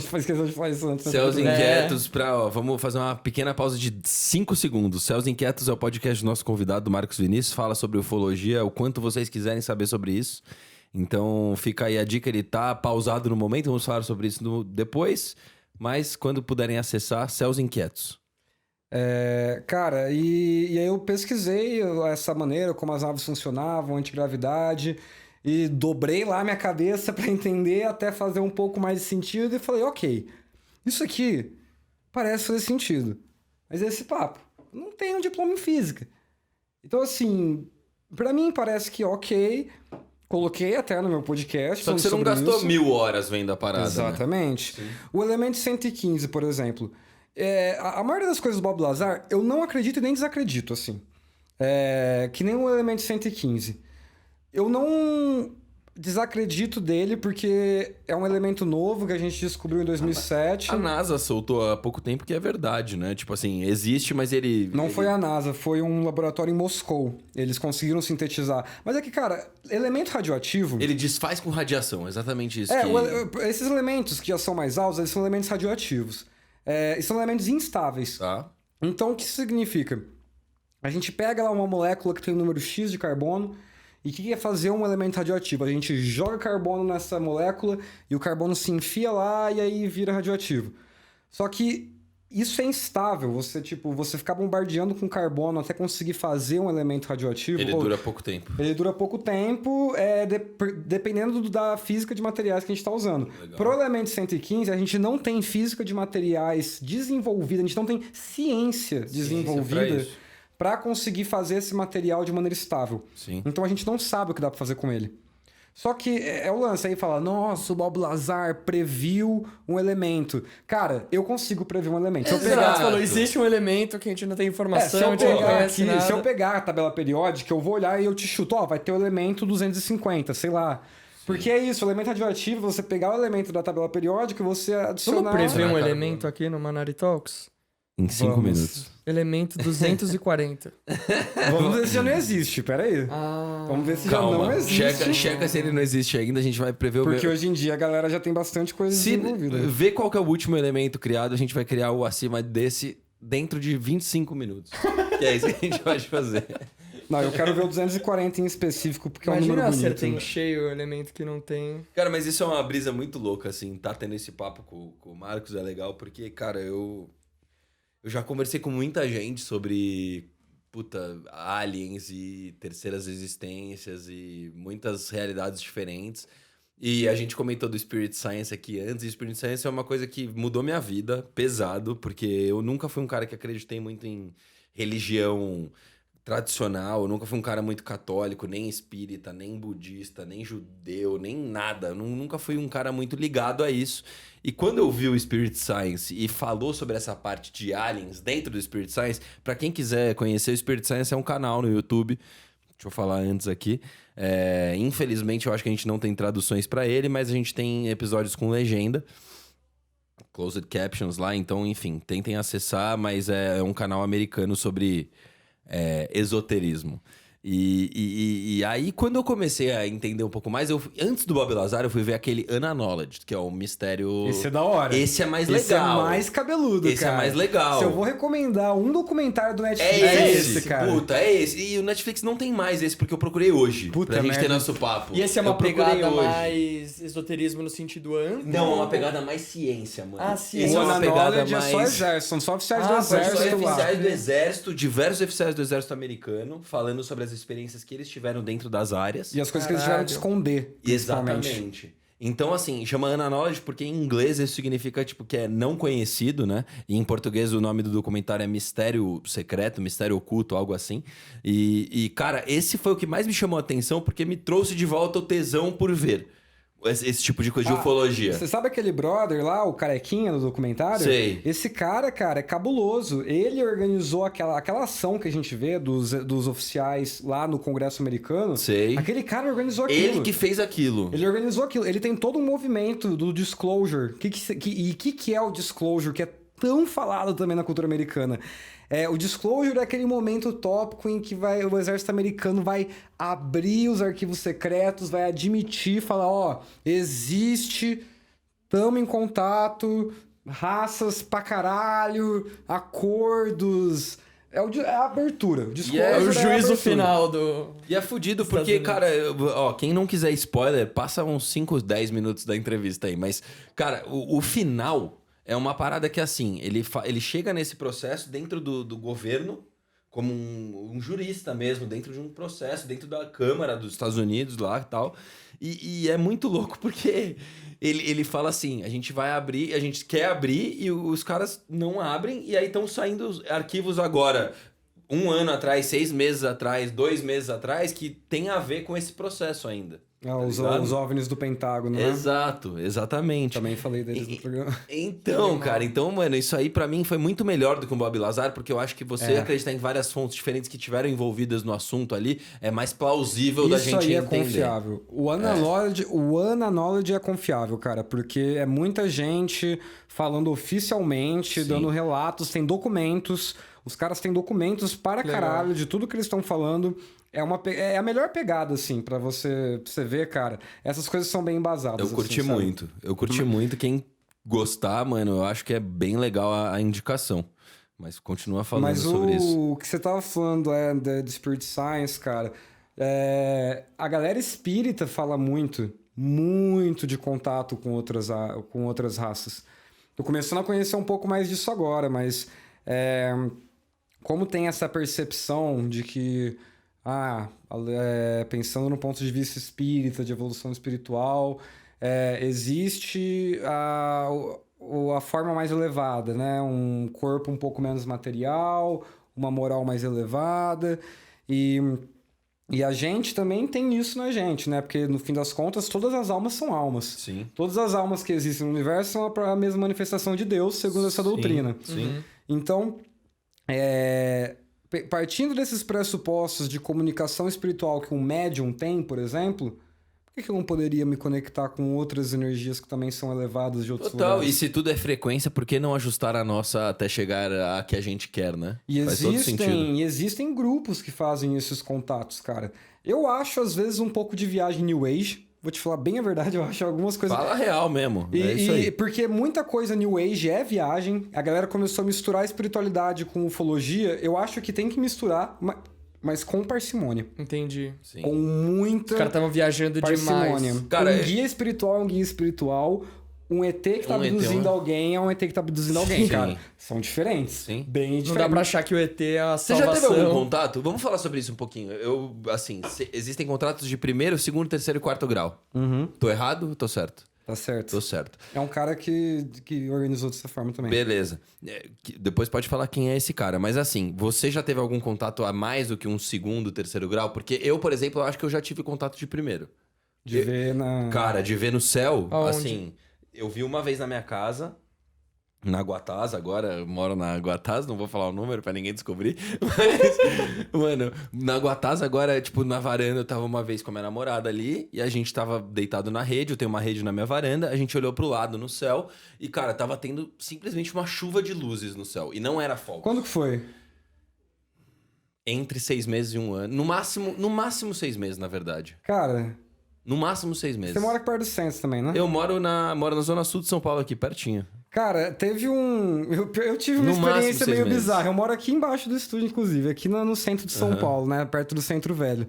faz questão de falar isso antes. Céus Inquietos vamos fazer uma pequena pausa de 5 segundos. Céus Inquietos é o podcast do nosso convidado, Marcos Vinícius, fala sobre ufologia, o quanto vocês quiserem saber sobre isso. Então fica aí a dica, ele tá pausado no momento, vamos falar sobre isso depois, mas quando puderem acessar, Céus Inquietos. Cara, e aí eu pesquisei essa maneira, como as naves funcionavam, antigravidade... E dobrei lá minha cabeça para entender, até fazer um pouco mais de sentido. E falei, ok, isso aqui parece fazer sentido. Mas esse papo, não tem um diploma em física. Então, assim, para mim parece que ok. Coloquei até no meu podcast. Só que você não gastou 1000 horas vendo a parada, Exatamente. Né? O elemento 115, por exemplo. A maioria das coisas do Bob Lazar, eu não acredito e nem desacredito, assim. Que nem o elemento 115. Eu não... desacredito dele porque é um elemento novo que a gente descobriu em 2007. A NASA soltou há pouco tempo que é verdade, né? Tipo assim, existe, mas ele... Não foi a NASA, foi um laboratório em Moscou. Eles conseguiram sintetizar. Mas é que, cara, elemento radioativo... Ele desfaz com radiação, exatamente isso. Esses elementos que já são mais altos, eles são elementos radioativos. E são elementos instáveis. Tá. Então, o que isso significa? A gente pega lá uma molécula que tem um número X de carbono. E o que é fazer um elemento radioativo? A gente joga carbono nessa molécula e o carbono se enfia lá e aí vira radioativo. Só que isso é instável. Você ficar bombardeando com carbono até conseguir fazer um elemento radioativo... Ele dura pouco tempo. Ele dura pouco tempo, dependendo da física de materiais que a gente está usando. Legal. Pro elemento 115, a gente não tem física de materiais desenvolvida, a gente não tem ciência desenvolvida para conseguir fazer esse material de maneira estável. Sim. Então a gente não sabe o que dá para fazer com ele. Só que é o lance aí, fala, nossa, o Bob Lazar previu um elemento. Cara, eu consigo prever um elemento. Se eu pegar, você falou, existe um elemento que a gente não tem informação, se eu pegar a tabela periódica, eu vou olhar e eu te chuto, vai ter o elemento 250, sei lá. Porque é isso, o elemento radioativo, você pegar o elemento da tabela periódica e você adicionar... Vamos prever um elemento aqui no Manari Talks? Em 5 minutos. Elemento 240. Vamos ver se já não existe, peraí. Vamos ver se já não existe. Checa se ele não existe ainda, a gente vai prever o... Porque hoje em dia a galera já tem bastante coisa desenvolvida. Vê qual que é o último elemento criado, a gente vai criar o acima desse dentro de 25 minutos. Que é isso que a gente pode fazer. Não, eu quero ver o 240 em específico, porque imagina é um número bonito. Tem cheio o elemento que não tem. Cara, mas isso é uma brisa muito louca, assim, tá tendo esse papo com o Marcos, é legal, porque, cara, eu já conversei com muita gente sobre, aliens e terceiras existências e muitas realidades diferentes. E a gente comentou do Spirit Science aqui antes, e Spirit Science é uma coisa que mudou minha vida, pesado, porque eu nunca fui um cara que acreditei muito em religião tradicional, eu nunca fui um cara muito católico, nem espírita, nem budista, nem judeu, nem nada. Eu nunca fui um cara muito ligado a isso. E quando eu vi o Spirit Science e falou sobre essa parte de aliens dentro do Spirit Science, pra quem quiser conhecer, o Spirit Science é um canal no YouTube. Deixa eu falar antes aqui. Infelizmente, eu acho que a gente não tem traduções pra ele, mas a gente tem episódios com legenda. Closed captions lá, então, enfim, tentem acessar, mas é um canal americano sobre... esoterismo. E aí, quando eu comecei a entender um pouco mais, antes do Bob Lazar, eu fui ver aquele Unacknowledged, que é o mistério... Esse é da hora. Esse é mais legal. Esse é mais cabeludo, esse cara. É mais legal. Se eu vou recomendar um documentário do Netflix, é esse, cara. É esse. E o Netflix não tem mais esse, porque eu procurei hoje. Pra gente ter nosso papo. E esse é uma pegada mais esoterismo no sentido amplo? Não, é uma pegada mais ciência, mano. Ciência. É uma pegada mais... só exército, são só oficiais do exército. Só oficiais do exército, diversos oficiais do exército americano, falando sobre as experiências que eles tiveram dentro das áreas. E as coisas que eles tiveram de esconder. Exatamente. Então, assim, chama Unacknowledged porque em inglês isso significa, que é não conhecido, né? E em português o nome do documentário é Mistério Secreto, Mistério Oculto, algo assim. E, cara, esse foi o que mais me chamou a atenção porque me trouxe de volta o tesão por ver esse tipo de coisa de ufologia. Você sabe aquele brother lá, o carequinha do documentário? Sei. Esse cara, é cabuloso. Ele organizou aquela ação que a gente vê dos oficiais lá no Congresso americano. Sei. Aquele cara organizou aquilo. Ele que fez aquilo. Ele organizou aquilo. Ele tem todo um movimento do disclosure. O que é o disclosure? Que é tão falado também na cultura americana. O disclosure é aquele momento utópico em que o exército americano vai abrir os arquivos secretos, vai admitir, falar, existe, tamo em contato, raças pra caralho, acordos... É a abertura. É o juízo final do... E é fudido porque, cara, quem não quiser spoiler, passa uns 5, 10 minutos da entrevista aí. Mas, cara, o final... É uma parada que, assim, ele chega nesse processo dentro do governo, como um jurista mesmo, dentro de um processo, dentro da Câmara dos Estados Unidos lá e tal. E é muito louco porque ele fala assim, a gente vai abrir, a gente quer abrir e os caras não abrem e aí estão saindo arquivos agora, 1 ano atrás, 6 meses atrás, 2 meses atrás, que tem a ver com esse processo ainda. Os OVNIs do Pentágono, né? Exato, exatamente. Também falei deles no programa. Então, cara, mano, isso aí pra mim foi muito melhor do que o Bob Lazar, porque eu acho que você acreditar em várias fontes diferentes que tiveram envolvidas no assunto ali é mais plausível da gente entender. Isso aí é confiável. O Unknowledge é confiável, cara, porque é muita gente falando oficialmente, dando relatos, tem documentos. Os caras têm documentos para caralho de tudo que eles estão falando. É a melhor pegada, assim, pra você ver, cara. Essas coisas são bem embasadas. Eu curti muito. Eu curti muito. Quem gostar, mano, eu acho que é bem legal a indicação. Mas continua falando sobre isso. Mas o que você tava falando de Spirit Science, cara... a galera espírita fala muito de contato com outras raças. Tô começando a conhecer um pouco mais disso agora, mas... como tem essa percepção de que... pensando no ponto de vista espírita, de evolução espiritual, existe a forma mais elevada, né? Um corpo um pouco menos material, uma moral mais elevada, e a gente também tem isso na gente, né? Porque, no fim das contas, todas as almas são almas. Sim. Todas as almas que existem no universo são a mesma manifestação de Deus, segundo essa doutrina. Sim. Então, partindo desses pressupostos de comunicação espiritual que um médium tem, por exemplo, por que eu não poderia me conectar com outras energias que também são elevadas de outros lugares? E se tudo é frequência, por que não ajustar a nossa até chegar a que a gente quer, né? Faz todo sentido. Existem grupos que fazem esses contatos, cara. Eu acho, às vezes, um pouco de viagem New Age. Vou te falar bem a verdade, eu acho algumas coisas... Fala real mesmo, é isso aí. Porque muita coisa New Age é viagem, a galera começou a misturar a espiritualidade com ufologia, eu acho que tem que misturar, mas com parcimônia. Entendi. Sim. Com muita Os caras estavam viajando parcimônia. demais. Cara, um guia espiritual é um guia espiritual... Um ET que tá abduzindo alguém é um ET que tá abduzindo alguém, cara. São diferentes. Sim. Bem diferentes. Não dá pra achar que o ET é a Você salvação. já teve algum contato? Vamos falar sobre isso um pouquinho. Existem contratos de primeiro, segundo, terceiro e quarto grau. Tô errado ou tô certo? Tá certo. Tô certo. É um cara que organizou dessa forma também. Beleza. Depois pode falar quem é esse cara. Mas assim, você já teve algum contato a mais do que um segundo, terceiro grau? Porque eu, por exemplo, eu acho que eu já tive contato de primeiro. Cara, de ver no céu, Aonde? assim... Eu vi uma vez na minha casa, na Guatás, agora eu moro na Guatás, não vou falar o número pra ninguém descobrir, mas, mano, na Guatás agora, tipo, na varanda, eu tava uma vez com a minha namorada ali, e a gente tava deitado na rede, eu tenho uma rede na minha varanda, a gente olhou pro lado no céu, e, cara, tava tendo simplesmente uma chuva de luzes no céu, e não era fogo. Quando que foi? Entre 6 meses e 1 ano, no máximo 6 meses, na verdade. Cara... No máximo 6 meses. Você mora aqui perto do centro também, né? Eu moro na zona sul de São Paulo aqui, pertinho. Cara, teve um... Eu tive uma experiência meio bizarra. Eu moro aqui embaixo do estúdio, inclusive. Aqui no centro de São Paulo, né? Perto do Centro Velho.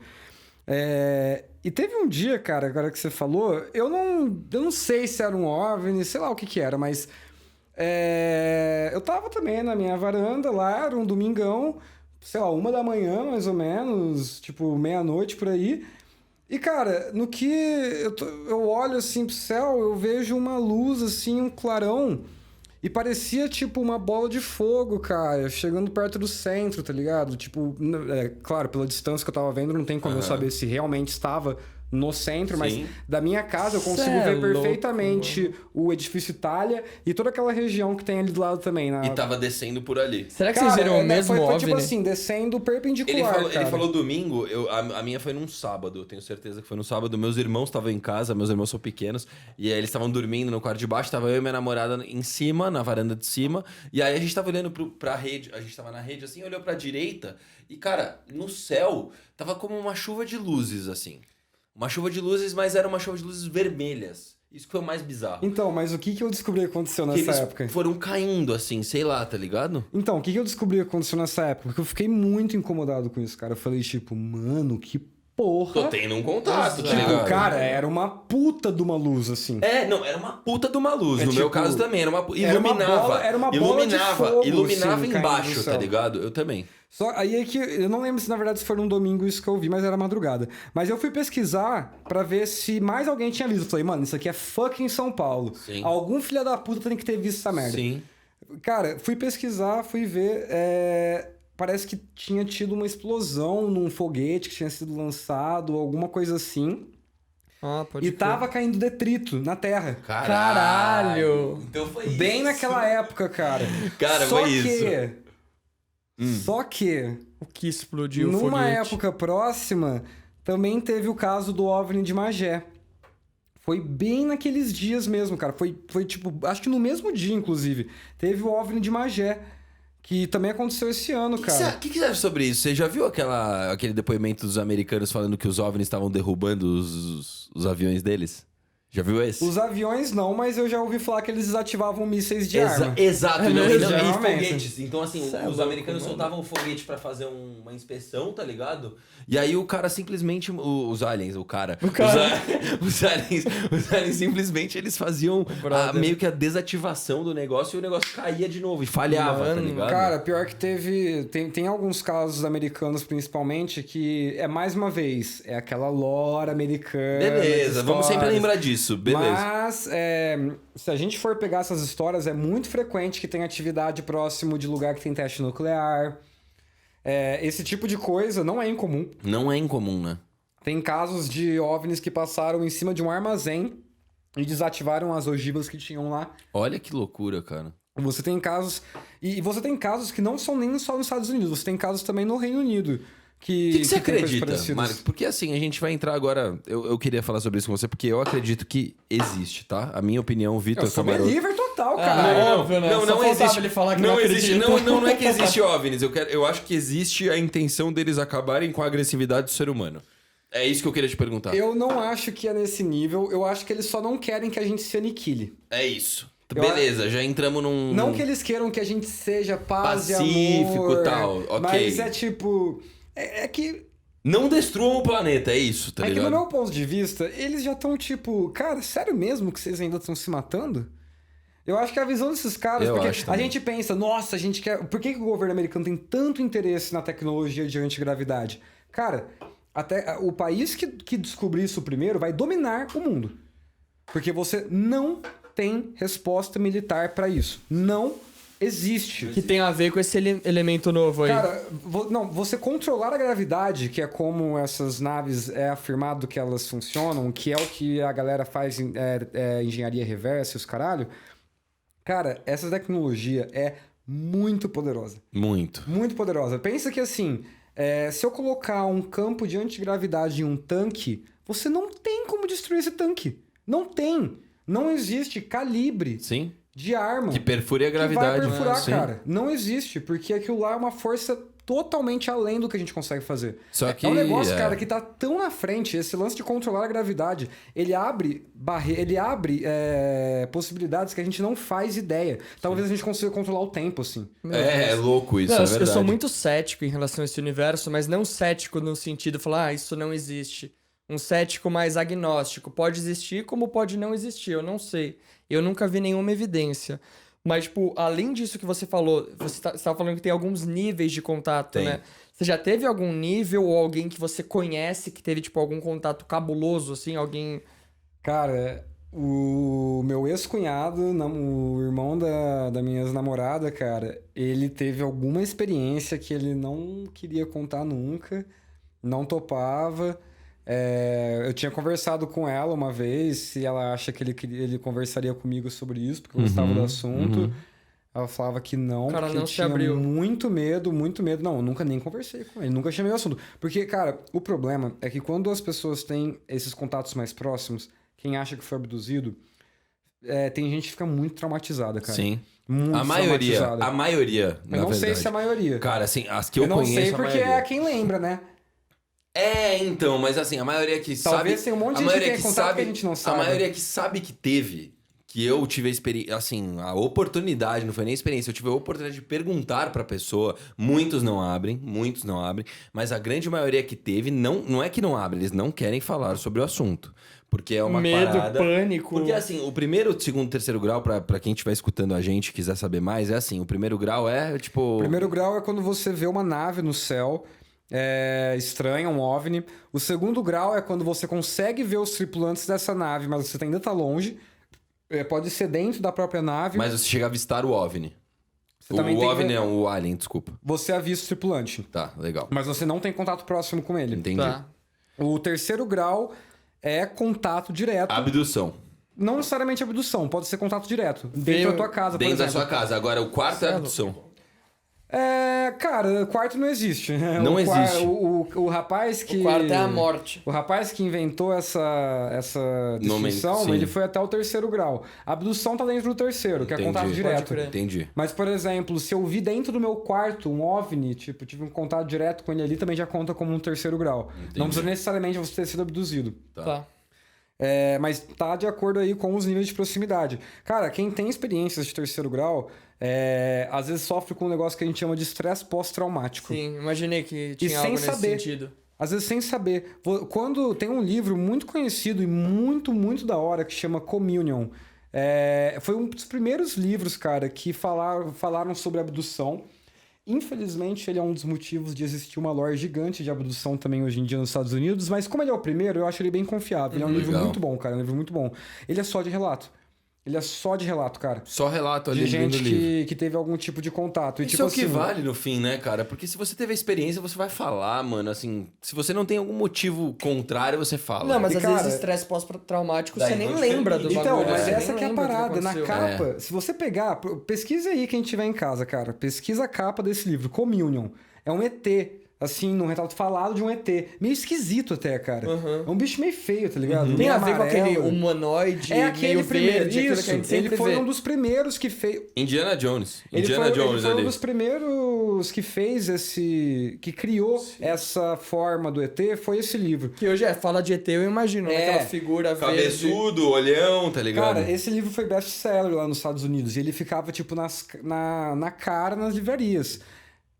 E teve um dia, cara, agora que você falou... Eu não sei se era um OVNI, sei lá o que era, mas... eu tava também na minha varanda lá, era um domingão. Sei lá, 1 da manhã, mais ou menos. Tipo, meia-noite, por aí... E, cara, no que eu olho, assim, pro céu, eu vejo uma luz, assim, um clarão. E parecia, tipo, uma bola de fogo, cara, chegando perto do centro, tá ligado? Tipo, claro, pela distância que eu tava vendo, não tem como eu saber se realmente estava no centro, mas da minha casa eu consigo ver perfeitamente o edifício Itália e toda aquela região que tem ali do lado também. E tava descendo por ali. Será que vocês viram o mesmo foi OVNI? tipo assim, descendo perpendicular, ele falou domingo, a minha foi num sábado, eu tenho certeza que foi no sábado. Meus irmãos estavam em casa, meus irmãos são pequenos, e aí eles estavam dormindo no quarto de baixo, tava eu e minha namorada em cima, na varanda de cima, e aí a gente tava olhando pra rede, a gente tava na rede assim, olhou pra direita, e cara, no céu, tava como uma chuva de luzes, assim. Uma chuva de luzes, mas era uma chuva de luzes vermelhas. Isso que foi o mais bizarro. Então, mas o que eu descobri que aconteceu nessa época? Foram caindo, assim, sei lá, tá ligado? Então, o que eu descobri que aconteceu nessa época? Porque eu fiquei muito incomodado com isso, cara. Eu falei, tipo, mano, que porra. Tô tendo um contato, tá tipo, ligado? cara, era uma puta de uma luz, assim. Era uma puta de uma luz. No meu caso também, iluminava. Era uma bola de fogo, iluminava assim, embaixo, tá ligado? Eu também. Só aí é que eu não lembro se na verdade se foi num domingo isso que eu vi, mas era madrugada. Mas eu fui pesquisar pra ver se mais alguém tinha visto. Eu falei, mano, isso aqui é fucking São Paulo. Sim. Algum filho da puta tem que ter visto essa merda. Sim. Cara, fui pesquisar, fui ver. Parece que tinha tido uma explosão num foguete que tinha sido lançado, alguma coisa assim. Pode E crer. tava caindo detrito na Terra. Caralho! Então foi isso. Bem naquela época, cara. Cara, Só foi que... isso. Só que... O que explodiu o Numa foguete. época próxima, também teve o caso do OVNI de Magé. Foi bem naqueles dias mesmo, cara. Foi tipo, acho que no mesmo dia, inclusive. Teve o OVNI de Magé, que também aconteceu esse ano, cara. O que você acha sobre isso? Você já viu aquele depoimento dos americanos falando que os OVNIs estavam derrubando os aviões deles? Já viu esse? Os aviões não, mas eu já ouvi falar que eles desativavam mísseis de arma. Exato, É não, mesmo? e Geralmente. foguetes. Então, assim, Isso é os louco, americanos mano. soltavam foguete pra fazer uma inspeção, tá ligado? E aí o cara simplesmente... Os aliens, Os aliens simplesmente eles faziam brother. meio que a desativação do negócio e o negócio caía de novo e falhava, tá Mano, ligado? Cara, pior que tem alguns casos americanos, principalmente, que é mais uma vez, é aquela lore americana. Beleza, vamos sempre histórias. lembrar disso, beleza. Mas, se a gente for pegar essas histórias, é muito frequente que tem atividade próximo de lugar que tem teste nuclear. Esse tipo de coisa não é incomum. Não é incomum, né? Tem casos de OVNIs que passaram em cima de um armazém e desativaram as ogivas que tinham lá. Olha que loucura, cara. Você tem casos... E você tem casos que não são nem só nos Estados Unidos. Você tem casos também no Reino Unido. O que você tem coisas acredita, parecidas. Marcos? Porque assim, a gente vai entrar agora... Eu queria falar sobre isso com você, porque eu acredito que existe, tá? A minha opinião, Vitor Eu sou Camarota... believer total, cara. óbvio, né? Não, Só não faltava existe. ele falar que não não existe. acredita. Não é que existe OVNIs. Eu acho que existe a intenção deles acabarem com a agressividade do ser humano. É isso que eu queria te perguntar. Eu não acho que é nesse nível. Eu acho que eles só não querem que a gente se aniquile. É isso. Beleza, já entramos num... Não que eles queiram que a gente seja paz Pacífico e amor. e tal, ok. Mas é tipo... É que... Não destruam o planeta, é isso, tá É que ligado? no meu ponto de vista, eles já estão tipo... Cara, sério mesmo que vocês ainda estão se matando? Eu acho que a visão desses caras... Eu porque acho a também. gente pensa, nossa, a gente quer... Por que o governo americano tem tanto interesse na tecnologia de antigravidade? Cara, até o país que descobrir isso primeiro vai dominar o mundo. Porque você não tem resposta militar pra isso. Não existe. Que tem a ver com esse elemento novo aí. Cara, você controlar a gravidade, que é como essas naves é afirmado que elas funcionam, que é o que a galera faz em engenharia reversa e os caralho. Cara, essa tecnologia é muito poderosa. Muito. Muito poderosa. Pensa que assim, se eu colocar um campo de antigravidade em um tanque, você não tem como destruir esse tanque. Não tem. Não existe calibre Sim. de arma Que perfure a gravidade. que vai perfurar, Sim. cara. Não existe, porque aquilo lá é uma força totalmente além do que a gente consegue fazer. Só que, é um negócio, cara, que tá tão na frente, esse lance de controlar a gravidade, ele abre possibilidades que a gente não faz ideia. Talvez a gente consiga controlar o tempo, assim. É louco isso, Não, é verdade. eu sou muito cético em relação a esse universo, mas não cético no sentido de falar, isso não existe. Um cético mais agnóstico. Pode existir como pode não existir, eu não sei. Eu nunca vi nenhuma evidência. Mas, tipo, além disso que você falou, você estava falando que tem alguns níveis de contato, Tem. né? Você já teve algum nível ou alguém que você conhece que teve, tipo, algum contato cabuloso, assim? Alguém... Cara, o meu ex-cunhado, o irmão da minha ex-namorada, cara, ele teve alguma experiência que ele não queria contar nunca, não topava. Eu tinha conversado com ela uma vez, se ela acha que ele conversaria comigo sobre isso, porque eu gostava do assunto. Ela falava que não, O cara porque não se tinha abriu. muito medo. Não, eu nunca nem conversei com ele, nunca chamei o assunto. Porque, cara, o problema é que quando as pessoas têm esses contatos mais próximos, quem acha que foi abduzido, tem gente que fica muito traumatizada, cara. Sim. Muito A maioria, traumatizada. na Eu não sei verdade. se é a maioria. Cara, assim, as que eu não conheço, sei a porque maioria. é quem lembra, né? Então, mas assim, a maioria que Talvez sabe... tenha um monte de a gente maioria que tem contato que a gente não sabe. A maioria que sabe que teve, que eu tive a experiência, assim, a oportunidade, não foi nem experiência, eu tive a oportunidade de perguntar pra pessoa, muitos não abrem, mas a grande maioria que teve, não é que não abre, eles não querem falar sobre o assunto. Porque é uma Medo, parada... pânico. Porque assim, o primeiro, segundo, terceiro grau, pra quem estiver escutando a gente e quiser saber mais, é assim, o primeiro grau é, tipo... O primeiro grau é quando você vê uma nave no céu estranha, um OVNI. O segundo grau é quando você consegue ver os tripulantes dessa nave, mas você ainda tá longe. Pode ser dentro da própria nave. Mas você chega a avistar o OVNI. Você também O tem que OVNI ver- não, o Alien, desculpa. Você avista o tripulante, Tá, legal. mas você não tem contato próximo com ele. Entendi. Tá. O terceiro grau é contato direto. Abdução. Não necessariamente abdução, pode ser contato direto. Dentro da tua casa, por Dentro exemplo. da sua casa. Agora, o quarto é abdução. Cara, quarto não existe. Não existe. O rapaz que... O quarto é a morte. O rapaz que inventou essa distinção, Sim. ele foi até o 3º grau. A abdução tá dentro do 3º, que é contato direto. Entendi. Mas, por exemplo, se eu vi dentro do meu quarto um OVNI, tipo, tive um contato direto com ele ali, também já conta como um 3º grau. Entendi. Não precisa necessariamente você ter sido abduzido. Tá. Mas tá de acordo aí com os níveis de proximidade. Cara, quem tem experiências de 3º grau, às vezes sofre com um negócio que a gente chama de estresse pós-traumático. Sim, imaginei que tinha sem algo nesse saber. sentido. Às vezes sem saber. Quando tem um livro muito conhecido e muito, muito da hora que chama Communion. Foi um dos primeiros livros, cara, que falaram sobre abdução. Infelizmente, ele é um dos motivos de existir uma lore gigante de abdução também hoje em dia nos Estados Unidos, mas como ele é o primeiro, eu acho ele bem confiável. Ele é um livro muito bom, cara, é um livro muito bom. Ele é só de relato. Ele é só de relato, cara. Só relato ali de gente no livro. que teve algum tipo de contato. E, Isso tipo, é o que assim, vale no fim, né, cara? Porque se você teve a experiência, você vai falar, mano. Assim, se você não tem algum motivo contrário, você fala. Não, mas E, às cara, vezes estresse pós-traumático daí você nem não lembra do bagulho. Então, mas você essa nem que é a lembra do que parada. Na aconteceu. capa, se você pegar... Pesquisa aí quem tiver em casa, cara. Pesquisa a capa desse livro, Communion. É um ET. Assim, num retrato falado de um ET. Meio esquisito até, cara. É um bicho meio feio, tá ligado? Tem Meio a ver com aquele amarelo. humanoide aquele meio primeiro. verde, aquilo que a Isso. gente sempre Ele foi vê. um dos primeiros que fez... Indiana Jones. Ele Indiana Jones foi ali. um dos primeiros que fez que criou essa forma do ET, foi esse livro. Que hoje fala de ET, eu imagino, aquela figura verde. Cabeçudo, olhão, tá ligado? Cara, esse livro foi best-seller lá nos Estados Unidos. E ele ficava, tipo, na cara nas livrarias.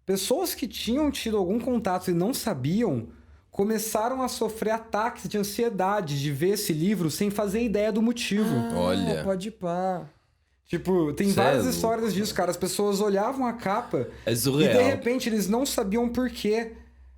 Pessoas que tinham tido algum contato e não sabiam, começaram a sofrer ataques de ansiedade de ver esse livro sem fazer ideia do motivo. Olha. Pode pá. Tipo, tem Cê várias é histórias disso, cara. As pessoas olhavam a capa É surreal. e de repente eles não sabiam por quê.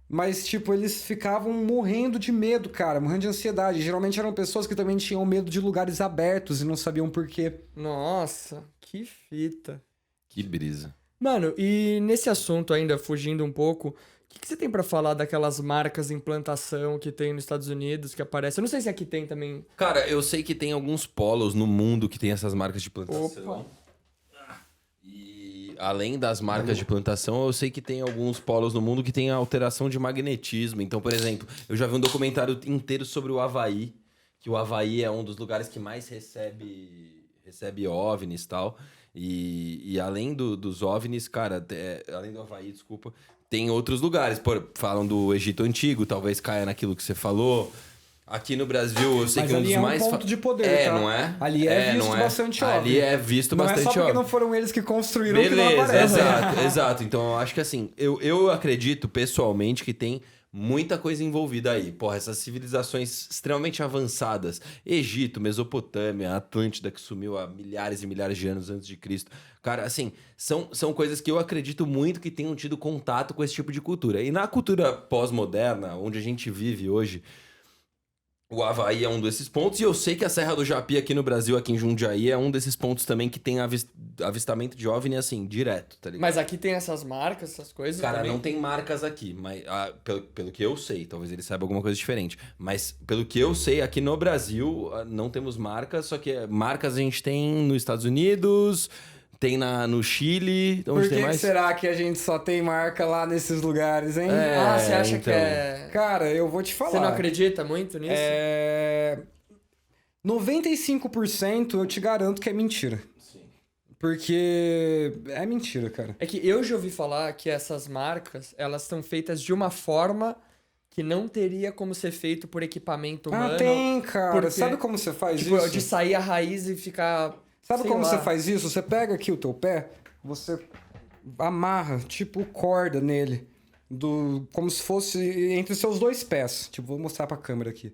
Mas, tipo, eles ficavam morrendo de medo, cara. Morrendo de ansiedade. Geralmente eram pessoas que também tinham medo de lugares abertos e não sabiam por quê. Nossa, que fita. Que brisa. Mano, e nesse assunto ainda, fugindo um pouco, o que você tem pra falar daquelas marcas de implantação que tem nos Estados Unidos, que aparecem? Eu não sei se aqui tem também. Cara, eu sei que tem alguns polos no mundo que tem essas marcas de plantação. Opa. E além das marcas de plantação, eu sei que tem alguns polos no mundo que tem alteração de magnetismo. Então, por exemplo, eu já vi um documentário inteiro sobre o Havaí, que o Havaí é um dos lugares que mais recebe OVNIs e tal. E além dos OVNIs, cara, além do Havaí, desculpa, tem outros lugares. Falam do Egito Antigo, talvez caia naquilo que você falou. Aqui no Brasil, eu sei Mas que um ali dos é um mais... ponto de poder, tá? não é? Ali é visto não bastante Ali OVNI. é visto Não bastante é só porque OVNI. não foram eles que construíram que não Beleza, aparece. exato. Então, eu acho que assim, eu acredito pessoalmente que tem muita coisa envolvida aí. Porra, essas civilizações extremamente avançadas. Egito, Mesopotâmia, Atlântida, que sumiu há milhares e milhares de anos antes de Cristo. Cara, assim, são coisas que eu acredito muito que tenham tido contato com esse tipo de cultura. E na cultura pós-moderna, onde a gente vive hoje, o Havaí é um desses pontos. E eu sei que a Serra do Japi aqui no Brasil, aqui em Jundiaí, é um desses pontos também que tem avistamento de OVNI, assim, direto, tá ligado? Mas aqui tem essas marcas, essas coisas Cara, também? não tem marcas aqui, mas pelo que eu sei, talvez ele saiba alguma coisa diferente. Mas pelo que eu sei, aqui no Brasil não temos marcas, só que marcas a gente tem nos Estados Unidos, tem no Chile. Por Onde que, tem mais? será que a gente só tem marca lá nesses lugares, hein? Você acha então. que é... Cara, eu vou te falar. Você não acredita muito nisso? 95% eu te garanto que é mentira. Sim. Porque é mentira, cara. É que eu já ouvi falar que essas marcas, elas são feitas de uma forma que não teria como ser feito por equipamento humano. Tem, cara. porque- Sabe como você faz Tipo, isso? de sair a raiz e ficar... Sabe sei como lá. você faz isso? Você pega aqui o teu pé, você amarra, tipo, corda nele. Como se fosse entre seus dois pés. Tipo, vou mostrar pra câmera aqui.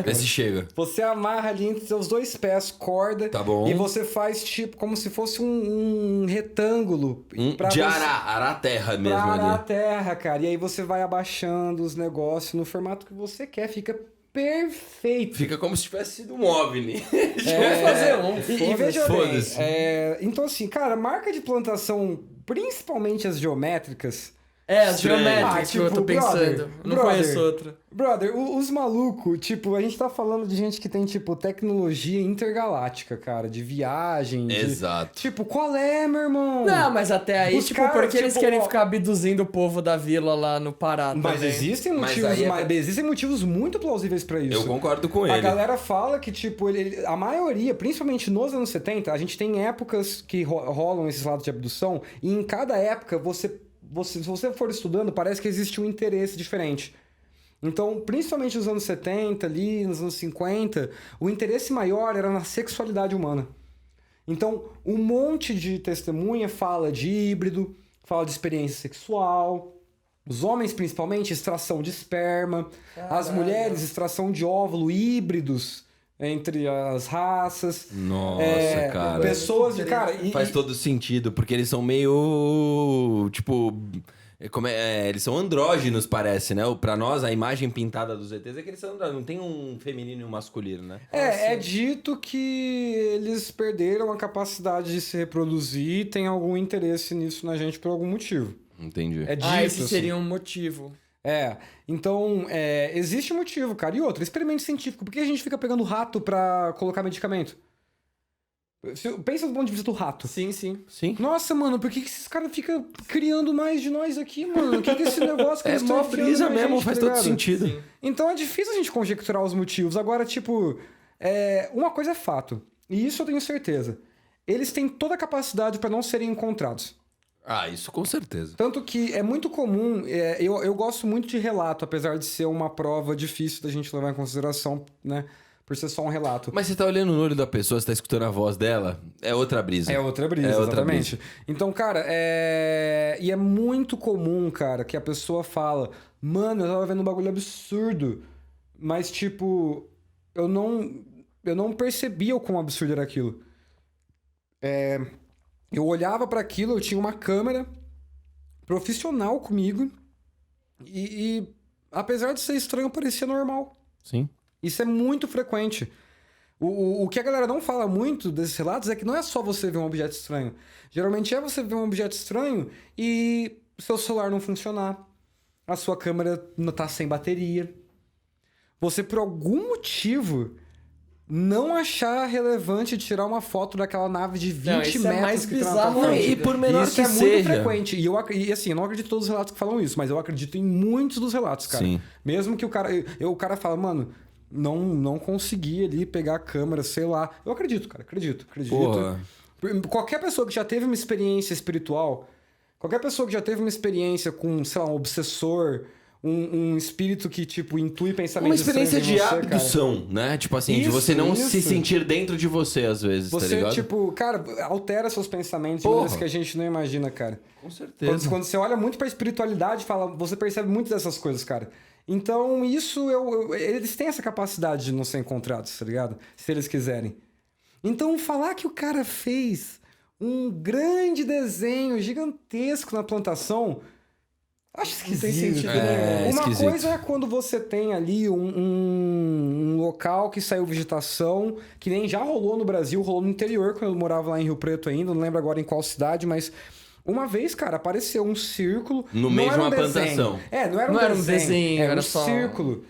Vê se chega. Você amarra ali entre seus dois pés, corda. Tá bom. E você faz, tipo, como se fosse um retângulo. pra De você- arar a terra mesmo Pra arar a ali. terra, cara. E aí você vai abaixando os negócios no formato que você quer. Fica perfeito. Fica como se tivesse sido um OVNI. Vamos fazer um. E veja bem, foda-se. então assim, cara, marca de plantação, principalmente as geométricas, As Estranho. Geometrics que eu tô pensando. Não conheço outra. Brother, os malucos, tipo, a gente tá falando de gente que tem, tipo, tecnologia intergaláctica, cara, de viagem. Exato. Tipo, qual é, meu irmão? Não, mas até aí, Os tipo, caras, porque eles tipo, querem ficar abduzindo o povo da vila lá no Pará Mas também. existem Mas motivos, aí existem motivos muito plausíveis pra isso. Eu concordo com A ele. galera fala que, tipo, a maioria, principalmente nos anos 70, a gente tem épocas que rolam esses lados de abdução, e em cada época, se você for estudando, parece que existe um interesse diferente. Então, principalmente nos anos 70, ali, nos anos 50, o interesse maior era na sexualidade humana. Então, um monte de testemunha fala de híbrido, fala de experiência sexual, os homens, principalmente, extração de esperma, as mulheres, extração de óvulo, híbridos entre as raças. Nossa, cara. Pessoas de... Cara, Faz todo sentido, porque eles são meio... Tipo... eles são andrógenos, parece, né? Pra nós, a imagem pintada dos ETs é que eles são andrógenos. Não tem um feminino e um masculino, né? É dito que eles perderam a capacidade de se reproduzir e tem algum interesse nisso na gente por algum motivo. Entendi. É dito, esse assim. seria um motivo. Então, existe experimento cara. E outro, experimento científico. Por que a gente fica pegando rato pra colocar medicamento? Pensa do ponto de vista do rato. Sim. Nossa, mano, por que esses caras ficam criando mais de nós aqui, mano? O que esse negócio que eles mó estão brisa mesmo, faz todo sentido. Sim. Então é difícil a gente conjecturar os motivos. Agora, tipo, uma coisa é fato, e isso eu tenho certeza. Eles têm toda a capacidade pra não serem encontrados. Ah, isso com certeza. Tanto que é muito comum, eu gosto muito de relato, apesar de ser uma prova difícil da gente levar em consideração, né? Por ser só um relato. Mas você tá olhando no olho da pessoa, você tá escutando a voz dela, é outra brisa. É outra brisa, exatamente. Então, cara, e é muito comum, cara, que a pessoa fala, mano, eu tava vendo um bagulho absurdo, mas, tipo, eu não percebia o quão absurdo era aquilo. Eu olhava pra aquilo, eu tinha uma câmera profissional comigo e apesar de ser estranho, parecia normal. Sim. Isso é muito frequente. O que a galera não fala muito desses relatos é que não é só você ver um objeto estranho. Geralmente é você ver um objeto estranho e seu celular não funcionar. A sua câmera não tá sem bateria. Você, por algum motivo, não achar relevante tirar uma foto daquela nave de 20 metros. É mais que tá na bizarro tua frente. E por menor isso que é seja. muito frequente. E assim, eu não acredito em todos os relatos que falam isso, mas eu acredito em muitos dos relatos, cara. Sim. Mesmo que o cara fala, mano, não consegui ali pegar a câmera, sei lá. Eu acredito, cara, acredito. Porra. Qualquer pessoa que já teve uma experiência espiritual, qualquer pessoa que já teve uma experiência com, sei lá, um obsessor, um espírito que, tipo, intui pensamentos Uma experiência de estranhos em você, abdução, né? Tipo assim, de Isso, você não isso. se sentir dentro de você, às vezes, tá Você, ligado? tipo, cara, altera seus pensamentos de Porra. maneiras que a gente não imagina, cara. Com certeza. Quando você olha muito pra espiritualidade, você percebe muito dessas coisas, cara. Então, isso, eles têm essa capacidade de não ser encontrados, tá ligado? Se eles quiserem. Então, falar que o cara fez um grande desenho gigantesco na plantação, acho esquisito. Não tem sentido né? nenhum. Uma Esquisito. coisa é quando você tem ali um local que saiu vegetação, que nem já rolou no Brasil, rolou no interior, quando eu morava lá em Rio Preto ainda, não lembro agora em qual cidade, mas... Uma vez, cara, apareceu um círculo... No não meio de era uma desenho. plantação. Não era um desenho. desenho, Era era um só... círculo.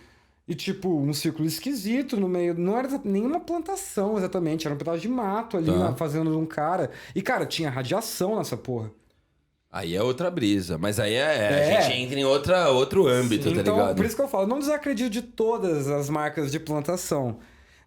E, tipo, um círculo esquisito no meio... Não era nenhuma plantação, exatamente. Era um pedaço de mato ali na fazenda de um cara. E, cara, tinha radiação nessa porra. Aí é outra brisa. Mas aí a gente entra em outro âmbito, Sim, tá então, ligado? por isso que eu falo, não desacredito de todas as marcas de plantação.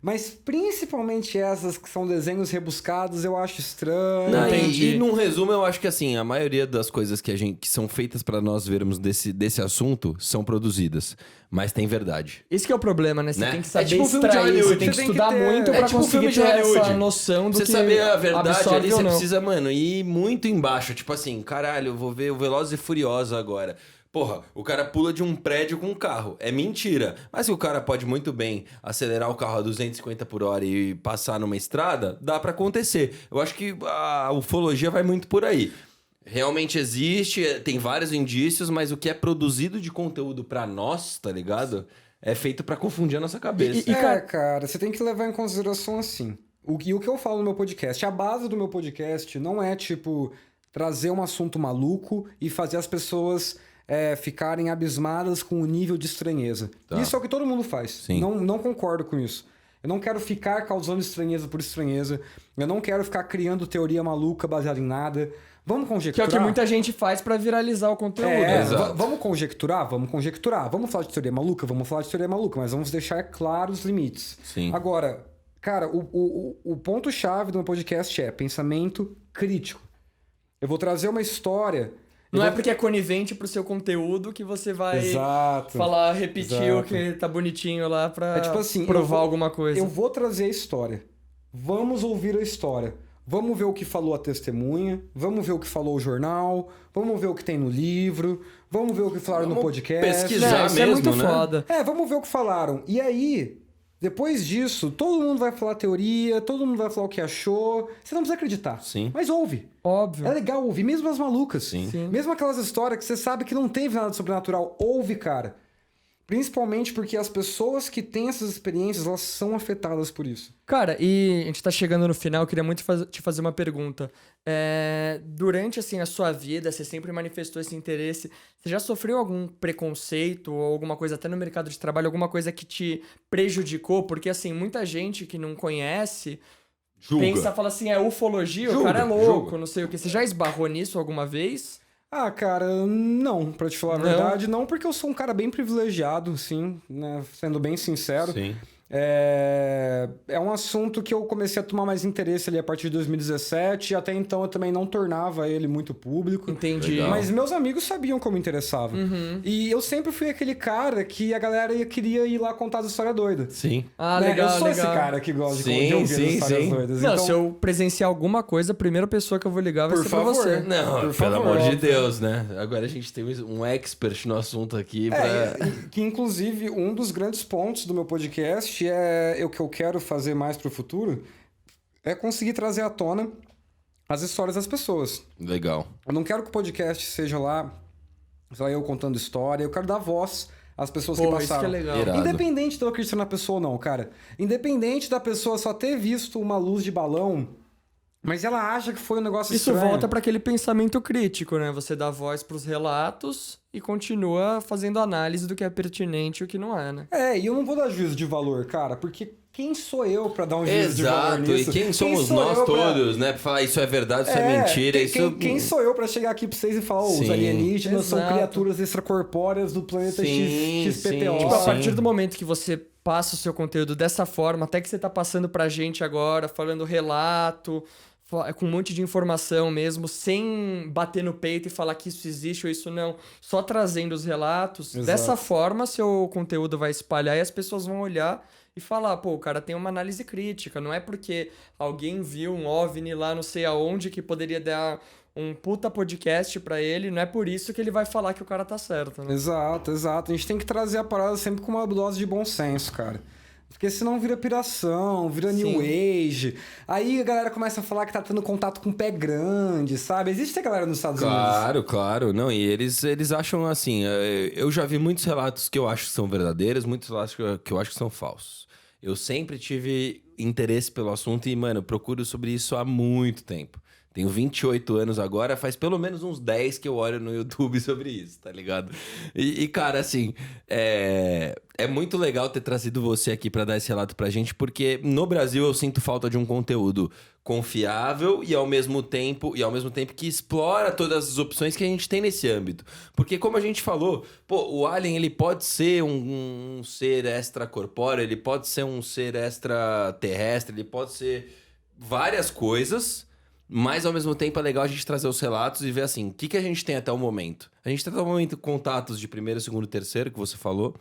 Mas principalmente essas que são desenhos rebuscados, eu acho estranho. Não, Entendi. e num resumo, eu acho que assim, a maioria das coisas que são feitas pra nós vermos desse assunto são produzidas. Mas tem verdade. Esse que é o problema, né? Você Né? tem que É saber tipo um filme de extrair, Hollywood. você tem que Você tem que estudar ter- muito é pra tipo um conseguir filme de ter Hollywood. essa noção do Pra que você saber a verdade absorve ali, ou você não. precisa, mano, ir muito embaixo. Tipo assim, caralho, eu vou ver o Velozes e Furiosos agora. Porra, o cara pula de um prédio com um carro. É mentira. Mas se o cara pode muito bem acelerar o carro a 250 por hora e passar numa estrada, dá pra acontecer. Eu acho que a ufologia vai muito por aí. Realmente existe, tem vários indícios, mas o que é produzido de conteúdo pra nós, tá ligado? É feito pra confundir a nossa cabeça. Cara, você tem que levar em consideração assim. O que eu falo no meu podcast, a base do meu podcast não é, tipo, trazer um assunto maluco e fazer as pessoas ficarem abismadas com o nível de estranheza. Tá. Isso é o que todo mundo faz. Sim. Não concordo com isso. Eu não quero ficar causando estranheza por estranheza. Eu não quero ficar criando teoria maluca baseada em nada. Vamos Que é conjecturar? o que muita gente faz pra viralizar o conteúdo. Exato. Vamos conjecturar? Vamos conjecturar. Vamos falar de teoria maluca? Vamos falar de teoria maluca, mas vamos deixar claros os limites. Sim. Agora, cara, o ponto-chave do meu podcast é pensamento crítico. Eu vou trazer uma história... Não é porque é conivente pro seu conteúdo que você vai Exato. repetir o Exato. que tá bonitinho lá pra tipo assim, provar alguma coisa. Eu vou trazer a história. Vamos ouvir a história. Vamos ver o que falou a testemunha. Vamos ver o que falou o jornal. Vamos ver o que tem no livro. Vamos ver o que falaram no podcast. pesquisar isso é mesmo, muito né? foda. Vamos ver o que falaram. E aí, depois disso, todo mundo vai falar teoria, todo mundo vai falar o que achou. Você não precisa acreditar. Sim. Mas ouve. Óbvio. É legal ouvir, mesmo as malucas. Sim. Sim. Mesmo aquelas histórias que você sabe que não teve nada de sobrenatural. Ouve, cara. Principalmente porque as pessoas que têm essas experiências, elas são afetadas por isso. Cara, e a gente tá chegando no final, eu queria muito te fazer uma pergunta. Durante, assim, a sua vida, você sempre manifestou esse interesse. Você já sofreu algum preconceito ou alguma coisa, até no mercado de trabalho, alguma coisa que te prejudicou? Porque, assim, muita gente que não conhece Julga. fala assim, ufologia, o Julga, cara é louco, julga. não sei o quê. Você já esbarrou nisso alguma vez? Ah, cara, não, pra te falar a Não? verdade, não, porque eu sou um cara bem privilegiado, sim, né, sendo bem sincero. Sim. É um assunto que eu comecei a tomar mais interesse ali a partir de 2017, e até então eu também não tornava ele muito público. Entendi. Legal. Mas meus amigos sabiam que eu me interessava. E eu sempre fui aquele cara que a galera queria ir lá contar as histórias doidas. Sim. Ah, Né? legal, Eu sou legal. esse cara que gosta Sim, de ouvir sim, as histórias sim. doidas. Não, Então, se eu presenciar alguma coisa, a primeira pessoa que eu vou ligar vai Por ser pra favor. você. Não, Por pelo favor. amor de Deus, né? Agora a gente tem um expert no assunto aqui pra... que inclusive um dos grandes pontos do meu podcast é o que eu quero fazer mais pro futuro é conseguir trazer à tona as histórias das pessoas. Legal. Eu não quero que o podcast seja lá só eu contando história, eu quero dar voz às pessoas que Pô, isso que passaram. é legal. Irado. Independente de eu acreditar na pessoa ou não, cara. Independente da pessoa só ter visto uma luz de balão, mas ela acha que foi um negócio Isso estranho. volta para aquele pensamento crítico, né? Você dá voz pros relatos e continua fazendo análise do que é pertinente e o que não é, né? E eu não vou dar juízo de valor, cara, porque quem sou eu pra dar um juízo de valor Exato, nisso? e quem somos sou nós eu pra- todos, né? Pra falar isso é verdade, isso é mentira, quem sou eu pra chegar aqui pra vocês e falar, os Sim. alienígenas são Exato. criaturas extracorpóreas do planeta Sim, XPTO. sim. Tipo, a Sim. partir do momento que você passa o seu conteúdo dessa forma, até que você tá passando pra gente agora, falando relato, com um monte de informação mesmo, sem bater no peito e falar que isso existe ou isso não, só trazendo os relatos. Exato. Dessa forma, seu conteúdo vai espalhar e as pessoas vão olhar e falar, pô, o cara tem uma análise crítica, não é porque alguém viu um OVNI lá não sei aonde que poderia dar um puta podcast pra ele, não é por isso que ele vai falar que o cara tá certo, né? Exato. A gente tem que trazer a parada sempre com uma dose de bom senso, cara. Porque senão vira piração, vira Sim. New Age. Aí a galera começa a falar que tá tendo contato com pé grande, sabe? Existe a galera nos Estados Unidos. Claro, claro. Não, e eles acham assim... Eu já vi muitos relatos que eu acho que são verdadeiros, muitos relatos que eu acho que são falsos. Eu sempre tive interesse pelo assunto e, mano, eu procuro sobre isso há muito tempo. Tenho 28 anos agora, faz pelo menos uns 10 que eu olho no YouTube sobre isso, tá ligado? E cara, assim, é muito legal ter trazido você aqui pra dar esse relato pra gente, porque no Brasil eu sinto falta de um conteúdo confiável e ao mesmo tempo que explora todas as opções que a gente tem nesse âmbito. Porque como a gente falou, pô, o alien ele pode ser um ser extracorpóreo, ele pode ser um ser extraterrestre, ele pode ser várias coisas. Mas, ao mesmo tempo, é legal a gente trazer os relatos e ver, assim, o que a gente tem até o momento. A gente tem até o momento contatos de primeiro, segundo, terceiro, que você falou.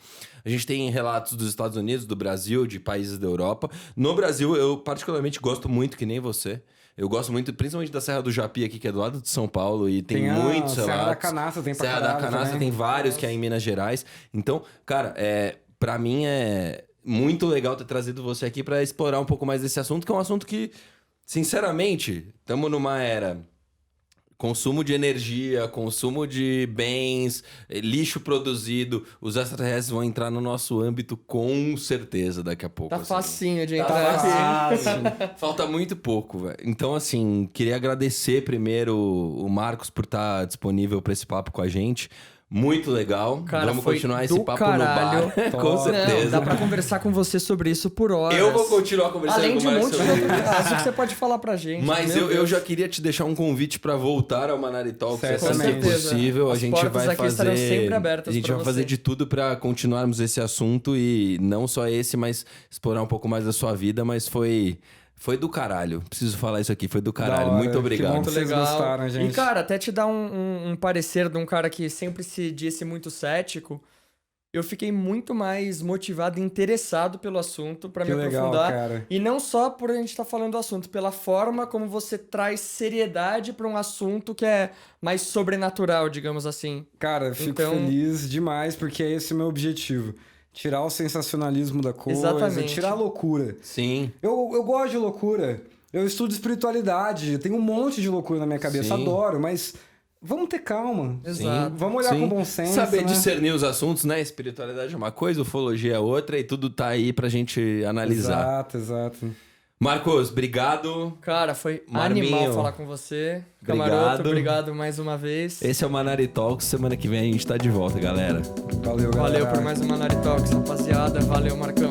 A gente tem relatos dos Estados Unidos, do Brasil, de países da Europa. No Brasil, eu particularmente gosto muito, que nem você. Eu gosto muito, principalmente da Serra do Japi aqui, que é do lado de São Paulo. E tem muitos relatos. Serra da Canastra tem pra Serra da caralho Canastra também. tem vários, que é em Minas Gerais. Então, cara, pra mim é muito legal ter trazido você aqui pra explorar um pouco mais desse assunto, que é um assunto que... Sinceramente, estamos numa era consumo de energia, consumo de bens, lixo produzido. Os extraterrestres vão entrar no nosso âmbito com certeza daqui a pouco. Tá assim. facinho de Tá entrar aqui. fácil. Falta muito pouco, velho. Então, assim, queria agradecer primeiro o Marcos por estar disponível para esse papo com a gente. muito legal. Cara, Vamos foi continuar do esse papo caralho. no bar. Top. Com certeza. Não, dá pra conversar com você sobre isso por horas. Eu vou continuar conversando Além com de o um Marcos monte de sobre outro isso. caso que você pode falar pra gente. Mas Meu eu Deus. já queria te deixar um convite pra voltar ao Manari Talks assim que Certamente. possível. As A gente portas vai aqui estarão fazer. sempre abertas A gente pra vai você. fazer de tudo pra continuarmos esse assunto e não só esse, mas explorar um pouco mais da sua vida. Mas foi do caralho. Preciso falar isso aqui, foi do caralho. Da hora. Muito Que obrigado. bom Muito Vocês legal. gostaram, gente. E, cara, até te dar um parecer de um cara que sempre se disse muito cético, eu fiquei muito mais motivado e interessado pelo assunto pra Que me legal, aprofundar. cara. E não só por a gente estar falando do assunto, pela forma como você traz seriedade pra um assunto que é mais sobrenatural, digamos assim. Cara, fico Então- feliz demais, porque é esse o meu objetivo. Tirar o sensacionalismo da coisa, Exatamente. tirar a loucura. Sim. Eu gosto de loucura. Eu estudo espiritualidade. Tem um monte de loucura na minha cabeça. Sim. Adoro, mas vamos ter calma. Exato. Vamos olhar Sim. com bom senso. Saber né? discernir os assuntos, né? Espiritualidade é uma coisa, ufologia é outra e tudo tá aí pra gente analisar. Exato. Marcos, obrigado. Cara, foi Marminho. animal falar com você. Obrigado. Camaroto, obrigado mais uma vez. Esse é o Manari Talks. Semana que vem a gente tá de volta, galera. Valeu, galera. Valeu por mais uma Nari Talks, rapaziada. Valeu, Marcão.